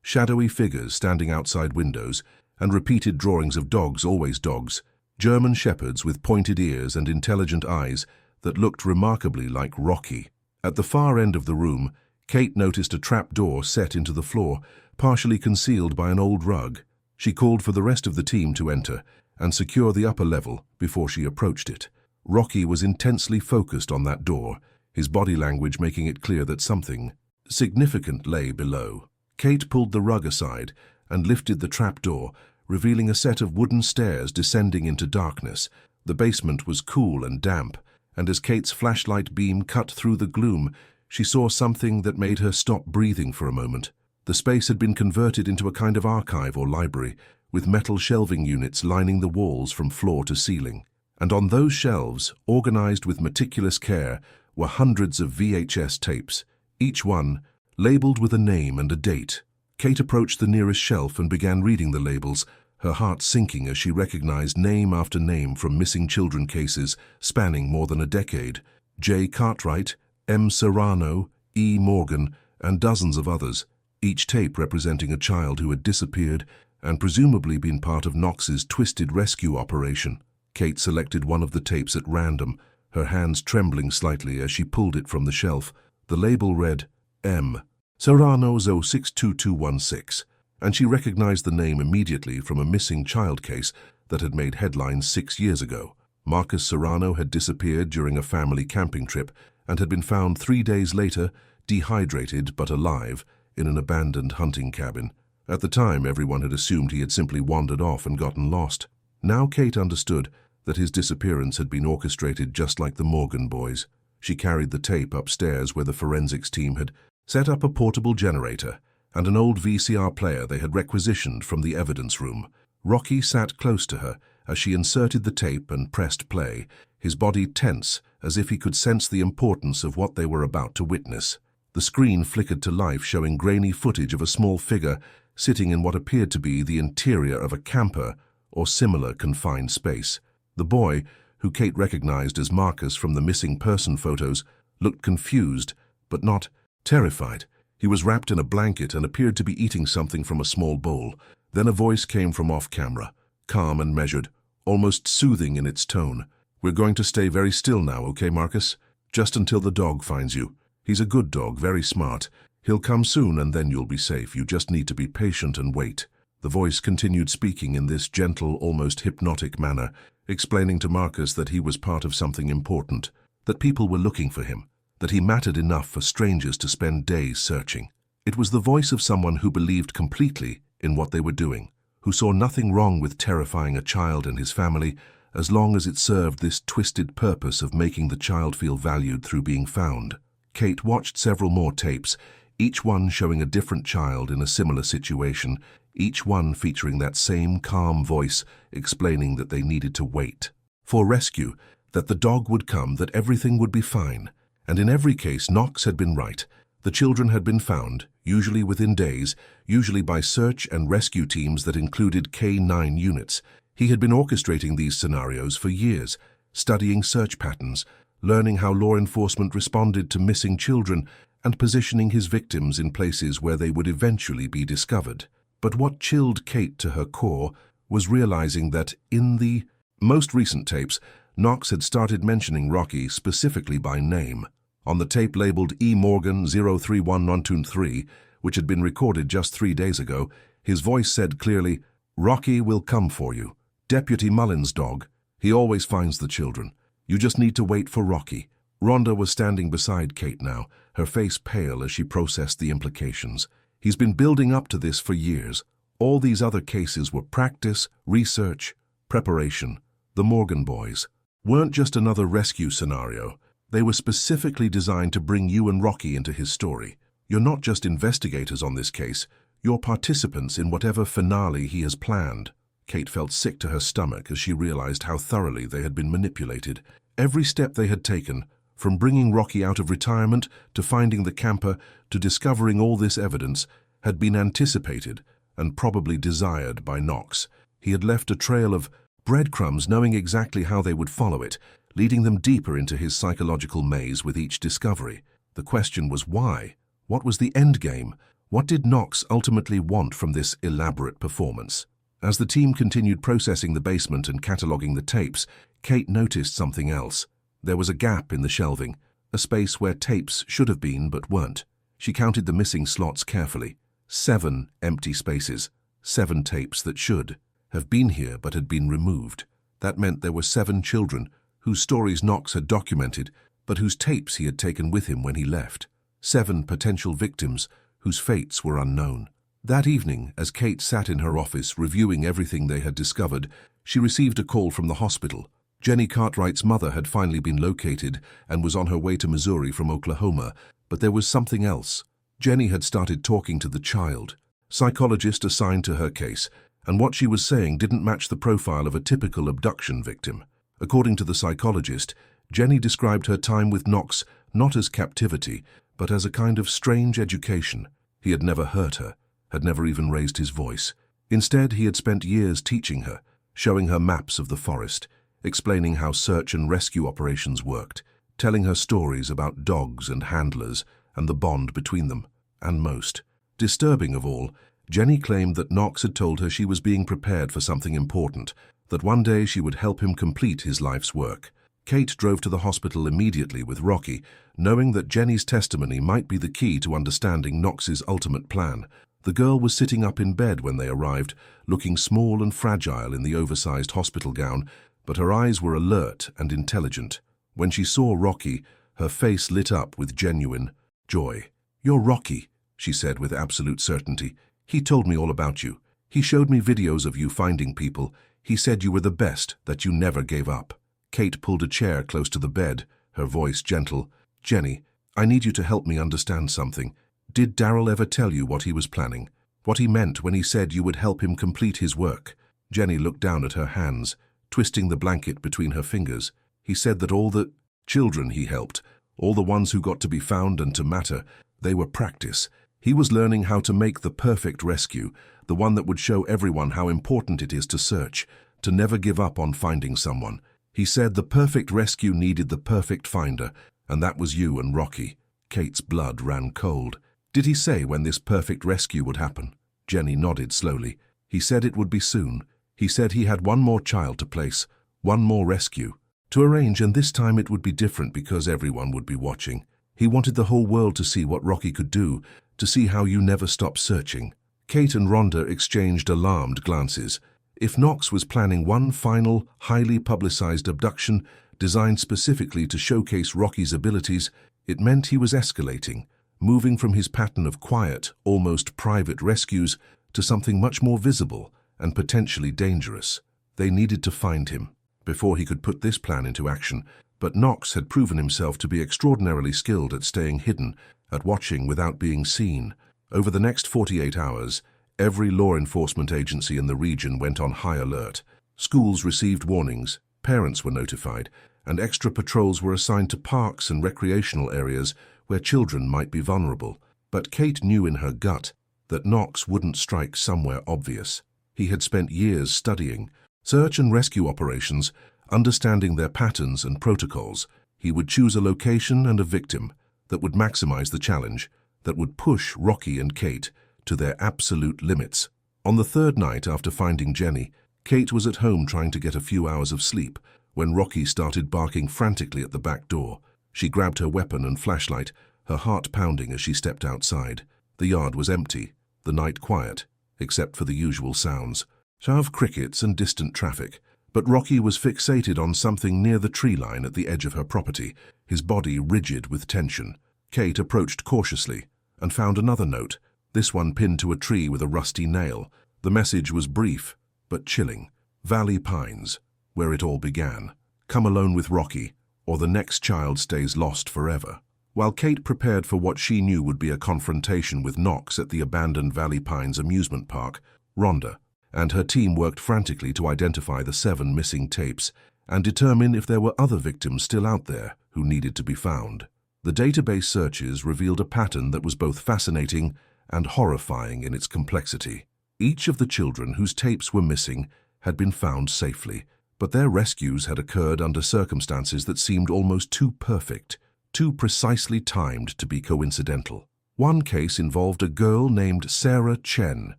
shadowy figures standing outside windows, and repeated drawings of dogs, always dogs, German shepherds with pointed ears and intelligent eyes that looked remarkably like Rocky. At the far end of the room, Kate noticed a trap door set into the floor, partially concealed by an old rug. She called for the rest of the team to enter and secure the upper level before she approached it. Rocky was intensely focused on that door, his body language making it clear that something significant lay below. Kate pulled the rug aside and lifted the trap door, revealing a set of wooden stairs descending into darkness. The basement was cool and damp, and as Kate's flashlight beam cut through the gloom, she saw something that made her stop breathing for a moment. The space had been converted into a kind of archive or library, with metal shelving units lining the walls from floor to ceiling. And on those shelves, organized with meticulous care, were hundreds of VHS tapes, each one labeled with a name and a date. Kate approached the nearest shelf and began reading the labels, her heart sinking as she recognized name after name from missing children cases spanning more than a decade. J. Cartwright, M. Serrano, E. Morgan, and dozens of others, each tape representing a child who had disappeared and presumably been part of Knox's twisted rescue operation. Kate selected one of the tapes at random, her hands trembling slightly as she pulled it from the shelf. The label read, M. Serrano's 062216, and she recognized the name immediately from a missing child case that had made headlines 6 years ago. Marcus Serrano had disappeared during a family camping trip and had been found 3 days later, dehydrated but alive, in an abandoned hunting cabin. At the time, everyone had assumed he had simply wandered off and gotten lost. Now Kate understood that his disappearance had been orchestrated just like the Morgan boys. She carried the tape upstairs where the forensics team had set up a portable generator and an old VCR player they had requisitioned from the evidence room. Rocky sat close to her as she inserted the tape and pressed play, his body tense as if he could sense the importance of what they were about to witness. The screen flickered to life, showing grainy footage of a small figure sitting in what appeared to be the interior of a camper or similar confined space. The boy, who Kate recognized as Marcus from the missing person photos, looked confused, but not terrified. He was wrapped in a blanket and appeared to be eating something from a small bowl. Then a voice came from off-camera, calm and measured, almost soothing in its tone. "We're going to stay very still now, okay, Marcus? Just until the dog finds you. He's a good dog, very smart. He'll come soon and then you'll be safe. You just need to be patient and wait." The voice continued speaking in this gentle, almost hypnotic manner, explaining to Marcus that he was part of something important, that people were looking for him, that he mattered enough for strangers to spend days searching. It was the voice of someone who believed completely in what they were doing, who saw nothing wrong with terrifying a child and his family as long as it served this twisted purpose of making the child feel valued through being found. Kate watched several more tapes, each one showing a different child in a similar situation, each one featuring that same calm voice explaining that they needed to wait for rescue, that the dog would come, that everything would be fine. And in every case, Knox had been right. The children had been found, usually within days, usually by search and rescue teams that included K-9 units. He had been orchestrating these scenarios for years, studying search patterns, learning how law enforcement responded to missing children, and positioning his victims in places where they would eventually be discovered. But what chilled Kate to her core was realizing that in the most recent tapes, Knox had started mentioning Rocky specifically by name. On the tape labeled E. Morgan 031123, which had been recorded just 3 days ago, his voice said clearly, "Rocky will come for you. Deputy Mullins' dog. He always finds the children. You just need to wait for Rocky." Rhonda was standing beside Kate now, her face pale as she processed the implications. He's been building up to this for years. All these other cases were practice, research, preparation. The Morgan boys weren't just another rescue scenario. They were specifically designed to bring you and Rocky into his story. You're not just investigators on this case, you're participants in whatever finale he has planned. Kate felt sick to her stomach as she realized how thoroughly they had been manipulated. Every step they had taken, from bringing Rocky out of retirement to finding the camper to discovering all this evidence, had been anticipated and probably desired by Knox. He had left a trail of breadcrumbs, knowing exactly how they would follow it, leading them deeper into his psychological maze with each discovery. The question was why? What was the end game? What did Knox ultimately want from this elaborate performance? As the team continued processing the basement and cataloging the tapes, Kate noticed something else. There was a gap in the shelving, a space where tapes should have been but weren't. She counted the missing slots carefully. 7 empty spaces, 7 tapes that should have been here but had been removed. That meant there were 7 children whose stories Knox had documented, but whose tapes he had taken with him when he left. 7 potential victims whose fates were unknown. That evening, as Kate sat in her office reviewing everything they had discovered, she received a call from the hospital. Jenny Cartwright's mother had finally been located and was on her way to Missouri from Oklahoma, but there was something else. Jenny had started talking to the child, psychologist assigned to her case, and what she was saying didn't match the profile of a typical abduction victim. According to the psychologist, Jenny described her time with Knox not as captivity, but as a kind of strange education. He had never hurt her, had never even raised his voice. Instead, he had spent years teaching her, showing her maps of the forest, explaining how search and rescue operations worked, telling her stories about dogs and handlers and the bond between them. And most disturbing of all, Jenny claimed that Knox had told her she was being prepared for something important, that one day she would help him complete his life's work. Kate drove to the hospital immediately with Rocky, knowing that Jenny's testimony might be the key to understanding Knox's ultimate plan. The girl was sitting up in bed when they arrived, looking small and fragile in the oversized hospital gown, but her eyes were alert and intelligent. When she saw Rocky, her face lit up with genuine joy. "You're Rocky," she said with absolute certainty. "He told me all about you. He showed me videos of you finding people. He said you were the best, that you never gave up." Kate pulled a chair close to the bed, her voice gentle. "Jenny, I need you to help me understand something. Did Darryl ever tell you what he was planning? What he meant when he said you would help him complete his work?" Jenny looked down at her hands, twisting the blanket between her fingers. "He said that all the children he helped, all the ones who got to be found and to matter, they were practice. He was learning how to make the perfect rescue, the one that would show everyone how important it is to search, to never give up on finding someone. He said the perfect rescue needed the perfect finder, and that was you and Rocky." Kate's blood ran cold. "Did he say when this perfect rescue would happen?" Jenny nodded slowly. "He said it would be soon. He said he had one more child to place, one more rescue to arrange, and this time it would be different because everyone would be watching. He wanted the whole world to see what Rocky could do, to see how you never stop searching." Kate and Rhonda exchanged alarmed glances. If Knox was planning one final, highly publicized abduction designed specifically to showcase Rocky's abilities, it meant he was escalating, moving from his pattern of quiet, almost private rescues to something much more visible and potentially dangerous. They needed to find him before he could put this plan into action, but Knox had proven himself to be extraordinarily skilled at staying hidden, at watching without being seen. Over the next 48 hours, every law enforcement agency in the region went on high alert. Schools received warnings, parents were notified, and extra patrols were assigned to parks and recreational areas where children might be vulnerable. But Kate knew in her gut that Knox wouldn't strike somewhere obvious. He had spent years studying search and rescue operations, understanding their patterns and protocols. He would choose a location and a victim that would maximize the challenge, that would push Rocky and Kate to their absolute limits. On the third night after finding Jenny, Kate was at home trying to get a few hours of sleep when Rocky started barking frantically at the back door. She grabbed her weapon and flashlight, her heart pounding as she stepped outside. The yard was empty, the night quiet, except for the usual sounds of crickets and distant traffic. But Rocky was fixated on something near the tree line at the edge of her property, his body rigid with tension. Kate approached cautiously and found another note, this one pinned to a tree with a rusty nail. The message was brief but chilling. "Valley Pines, where it all began. Come alone with Rocky, or the next child stays lost forever." While Kate prepared for what she knew would be a confrontation with Knox at the abandoned Valley Pines amusement park, Rhonda and her team worked frantically to identify the 7 missing tapes and determine if there were other victims still out there who needed to be found. The database searches revealed a pattern that was both fascinating and horrifying in its complexity. Each of the children whose tapes were missing had been found safely, but their rescues had occurred under circumstances that seemed almost too perfect, too precisely timed to be coincidental. One case involved a girl named Sarah Chen,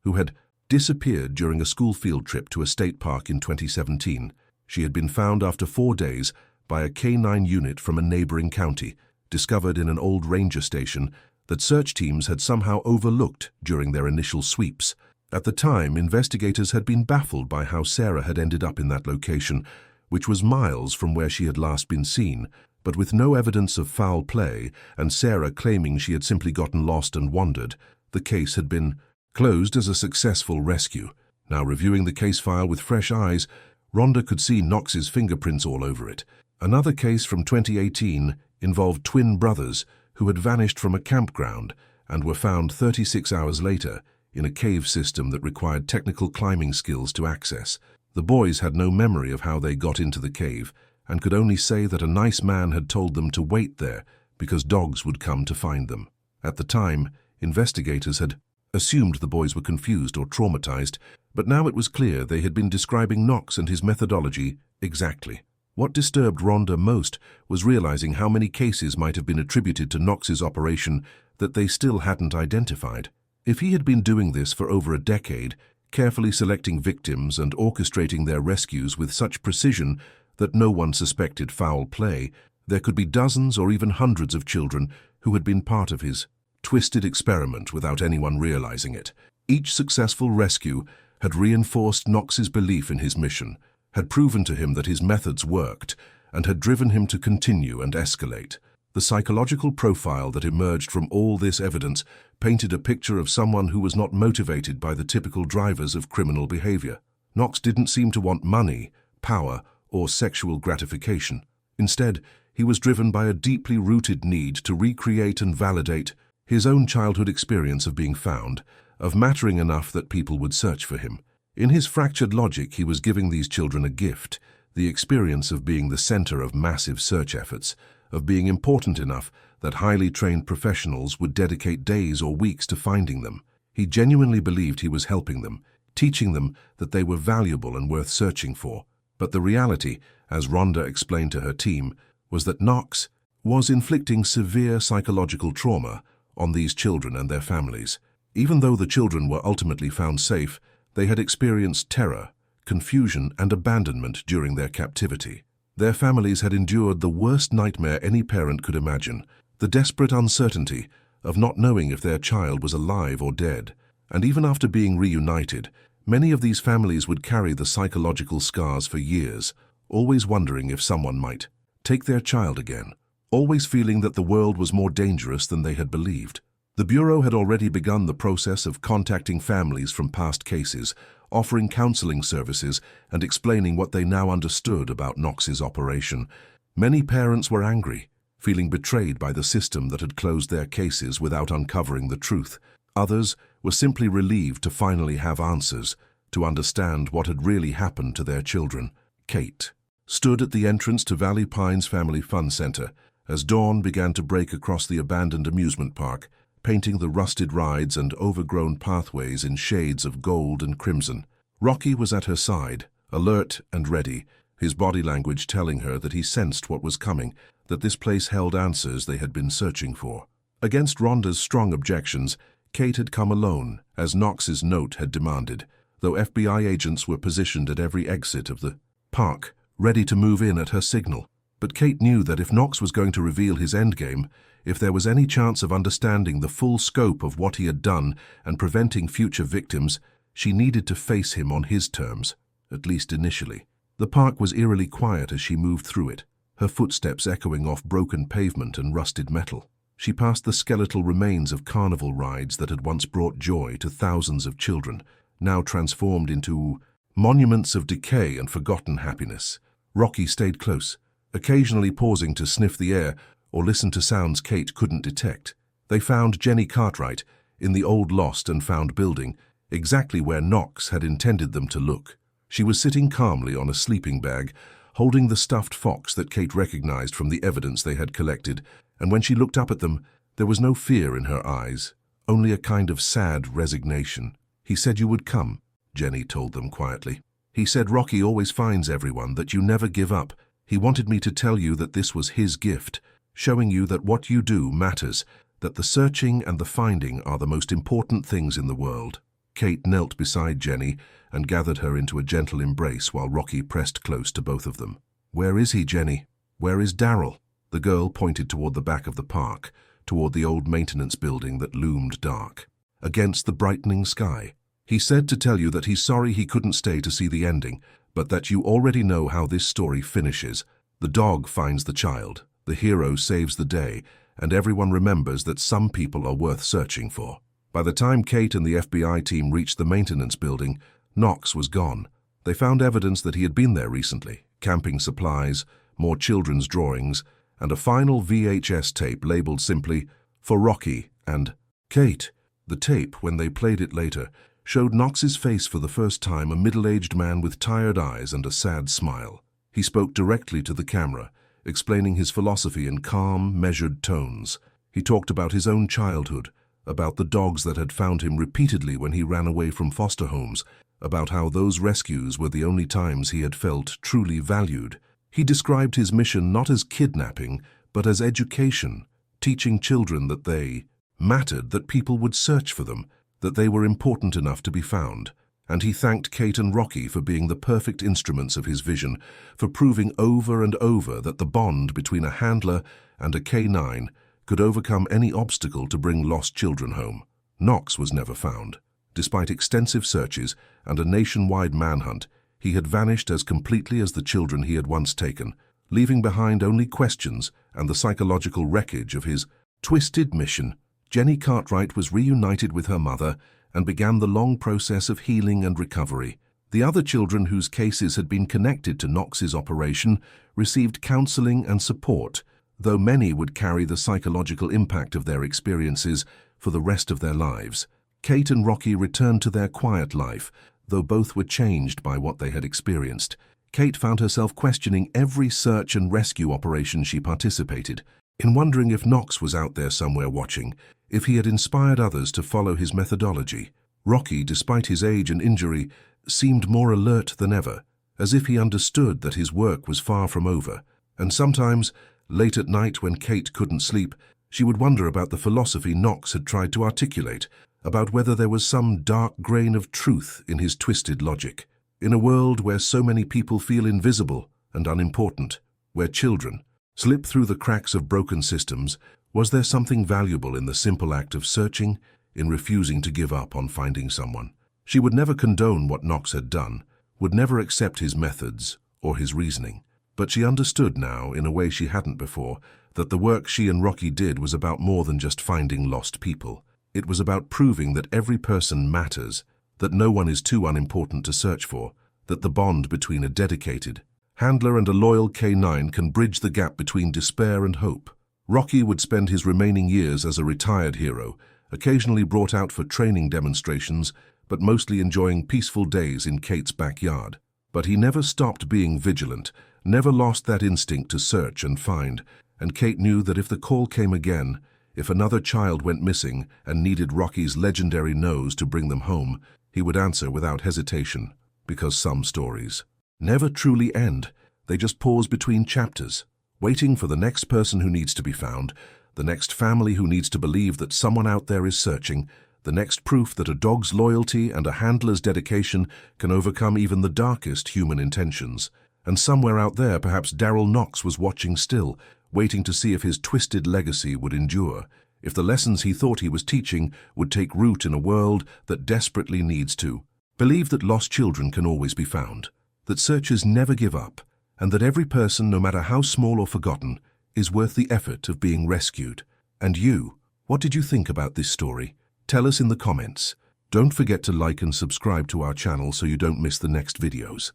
who had disappeared during a school field trip to a state park in 2017. She had been found after 4 days by a K-9 unit from a neighboring county, discovered in an old ranger station that search teams had somehow overlooked during their initial sweeps. At the time, investigators had been baffled by how Sarah had ended up in that location, which was miles from where she had last been seen, but with no evidence of foul play and Sarah claiming she had simply gotten lost and wandered, the case had been closed as a successful rescue. Now, reviewing the case file with fresh eyes, Rhonda could see Knox's fingerprints all over it. Another case from 2018 involved twin brothers who had vanished from a campground and were found 36 hours later in a cave system that required technical climbing skills to access. The boys had no memory of how they got into the cave and could only say that a nice man had told them to wait there because dogs would come to find them. At the time, investigators had assumed the boys were confused or traumatized, but now it was clear they had been describing Knox and his methodology exactly. What disturbed Rhonda most was realizing how many cases might have been attributed to Knox's operation that they still hadn't identified. If he had been doing this for over a decade, carefully selecting victims and orchestrating their rescues with such precision that no one suspected foul play, there could be dozens or even hundreds of children who had been part of his twisted experiment without anyone realizing it. Each successful rescue had reinforced Knox's belief in his mission, had proven to him that his methods worked, and had driven him to continue and escalate. The psychological profile that emerged from all this evidence painted a picture of someone who was not motivated by the typical drivers of criminal behavior. Knox didn't seem to want money, power, or sexual gratification. Instead, he was driven by a deeply rooted need to recreate and validate his own childhood experience of being found, of mattering enough that people would search for him. In his fractured logic, he was giving these children a gift, the experience of being the center of massive search efforts, of being important enough that highly trained professionals would dedicate days or weeks to finding them. He genuinely believed he was helping them, teaching them that they were valuable and worth searching for. But the reality, as Rhonda explained to her team, was that Knox was inflicting severe psychological trauma on these children and their families. Even though the children were ultimately found safe, they had experienced terror, confusion, and abandonment during their captivity. Their families had endured the worst nightmare any parent could imagine, the desperate uncertainty of not knowing if their child was alive or dead. And even after being reunited, many of these families would carry the psychological scars for years, always wondering if someone might take their child again, always feeling that the world was more dangerous than they had believed. The Bureau had already begun the process of contacting families from past cases, offering counseling services and explaining what they now understood about Knox's operation. Many parents were angry, feeling betrayed by the system that had closed their cases without uncovering the truth. Others were simply relieved to finally have answers, to understand what had really happened to their children. Kate stood at the entrance to Valley Pines Family Fun Center as dawn began to break across the abandoned amusement park, painting the rusted rides and overgrown pathways in shades of gold and crimson. Rocky was at her side, alert and ready, his body language telling her that he sensed what was coming, that this place held answers they had been searching for. Against Rhonda's strong objections, Kate had come alone, as Knox's note had demanded, though FBI agents were positioned at every exit of the park, ready to move in at her signal. But Kate knew that if Knox was going to reveal his endgame, if there was any chance of understanding the full scope of what he had done and preventing future victims, she needed to face him on his terms, at least initially. The park was eerily quiet as she moved through it, her footsteps echoing off broken pavement and rusted metal. She passed the skeletal remains of carnival rides that had once brought joy to thousands of children, now transformed into monuments of decay and forgotten happiness. Rocky stayed close, occasionally pausing to sniff the air or listen to sounds Kate couldn't detect. They found Jenny Cartwright in the old lost and found building, exactly where Knox had intended them to look. She was sitting calmly on a sleeping bag, holding the stuffed fox that Kate recognized from the evidence they had collected, and when she looked up at them, there was no fear in her eyes, only a kind of sad resignation. "He said you would come," Jenny told them quietly. "He said Rocky always finds everyone, that you never give up. He wanted me to tell you that this was his gift, showing you that what you do matters, that the searching and the finding are the most important things in the world." Kate knelt beside Jenny and gathered her into a gentle embrace while Rocky pressed close to both of them. "Where is he, Jenny? Where is Darryl?" The girl pointed toward the back of the park, toward the old maintenance building that loomed dark against the brightening sky. "He said to tell you that he's sorry he couldn't stay to see the ending, but that you already know how this story finishes. The dog finds the child, the hero saves the day, and everyone remembers that some people are worth searching for." By the time Kate and the FBI team reached the maintenance building, Knox was gone. They found evidence that he had been there recently, camping supplies, more children's drawings, and a final VHS tape labeled simply, "For Rocky," and Kate. The tape, when they played it later, showed Knox's face for the first time, a middle-aged man with tired eyes and a sad smile. He spoke directly to the camera, explaining his philosophy in calm, measured tones. He talked about his own childhood, about the dogs that had found him repeatedly when he ran away from foster homes, about how those rescues were the only times he had felt truly valued. He described his mission not as kidnapping, but as education, teaching children that they mattered, that people would search for them, that they were important enough to be found. And he thanked Kate and Rocky for being the perfect instruments of his vision, for proving over and over that the bond between a handler and a K9 could overcome any obstacle to bring lost children home. Knox was never found. Despite extensive searches and a nationwide manhunt, he had vanished as completely as the children he had once taken, leaving behind only questions and the psychological wreckage of his twisted mission. Jenny Cartwright was reunited with her mother and began the long process of healing and recovery. The other children whose cases had been connected to Knox's operation received counseling and support, though many would carry the psychological impact of their experiences for the rest of their lives. Kate and Rocky returned to their quiet life, though both were changed by what they had experienced. Kate found herself questioning every search and rescue operation she participated in, wondering if Knox was out there somewhere watching, if he had inspired others to follow his methodology. Rocky, despite his age and injury, seemed more alert than ever, as if he understood that his work was far from over. And sometimes, late at night when Kate couldn't sleep, she would wonder about the philosophy Knox had tried to articulate, about whether there was some dark grain of truth in his twisted logic. In a world where so many people feel invisible and unimportant, where children slip through the cracks of broken systems, was there something valuable in the simple act of searching, in refusing to give up on finding someone? She would never condone what Knox had done, would never accept his methods or his reasoning. But she understood now, in a way she hadn't before, that the work she and Rocky did was about more than just finding lost people. It was about proving that every person matters, that no one is too unimportant to search for, that the bond between a dedicated handler and a loyal K9 can bridge the gap between despair and hope. Rocky would spend his remaining years as a retired hero, occasionally brought out for training demonstrations, but mostly enjoying peaceful days in Kate's backyard. But he never stopped being vigilant, never lost that instinct to search and find, and Kate knew that if the call came again, if another child went missing and needed Rocky's legendary nose to bring them home, he would answer without hesitation, because some stories never truly end. They just pause between chapters, waiting for the next person who needs to be found, the next family who needs to believe that someone out there is searching, the next proof that a dog's loyalty and a handler's dedication can overcome even the darkest human intentions. And somewhere out there, perhaps Daryl Knox was watching still, waiting to see if his twisted legacy would endure, if the lessons he thought he was teaching would take root in a world that desperately needs to believe that lost children can always be found, that searchers never give up, and that every person, no matter how small or forgotten, is worth the effort of being rescued. And you, what did you think about this story? Tell us in the comments. Don't forget to like and subscribe to our channel so you don't miss the next videos.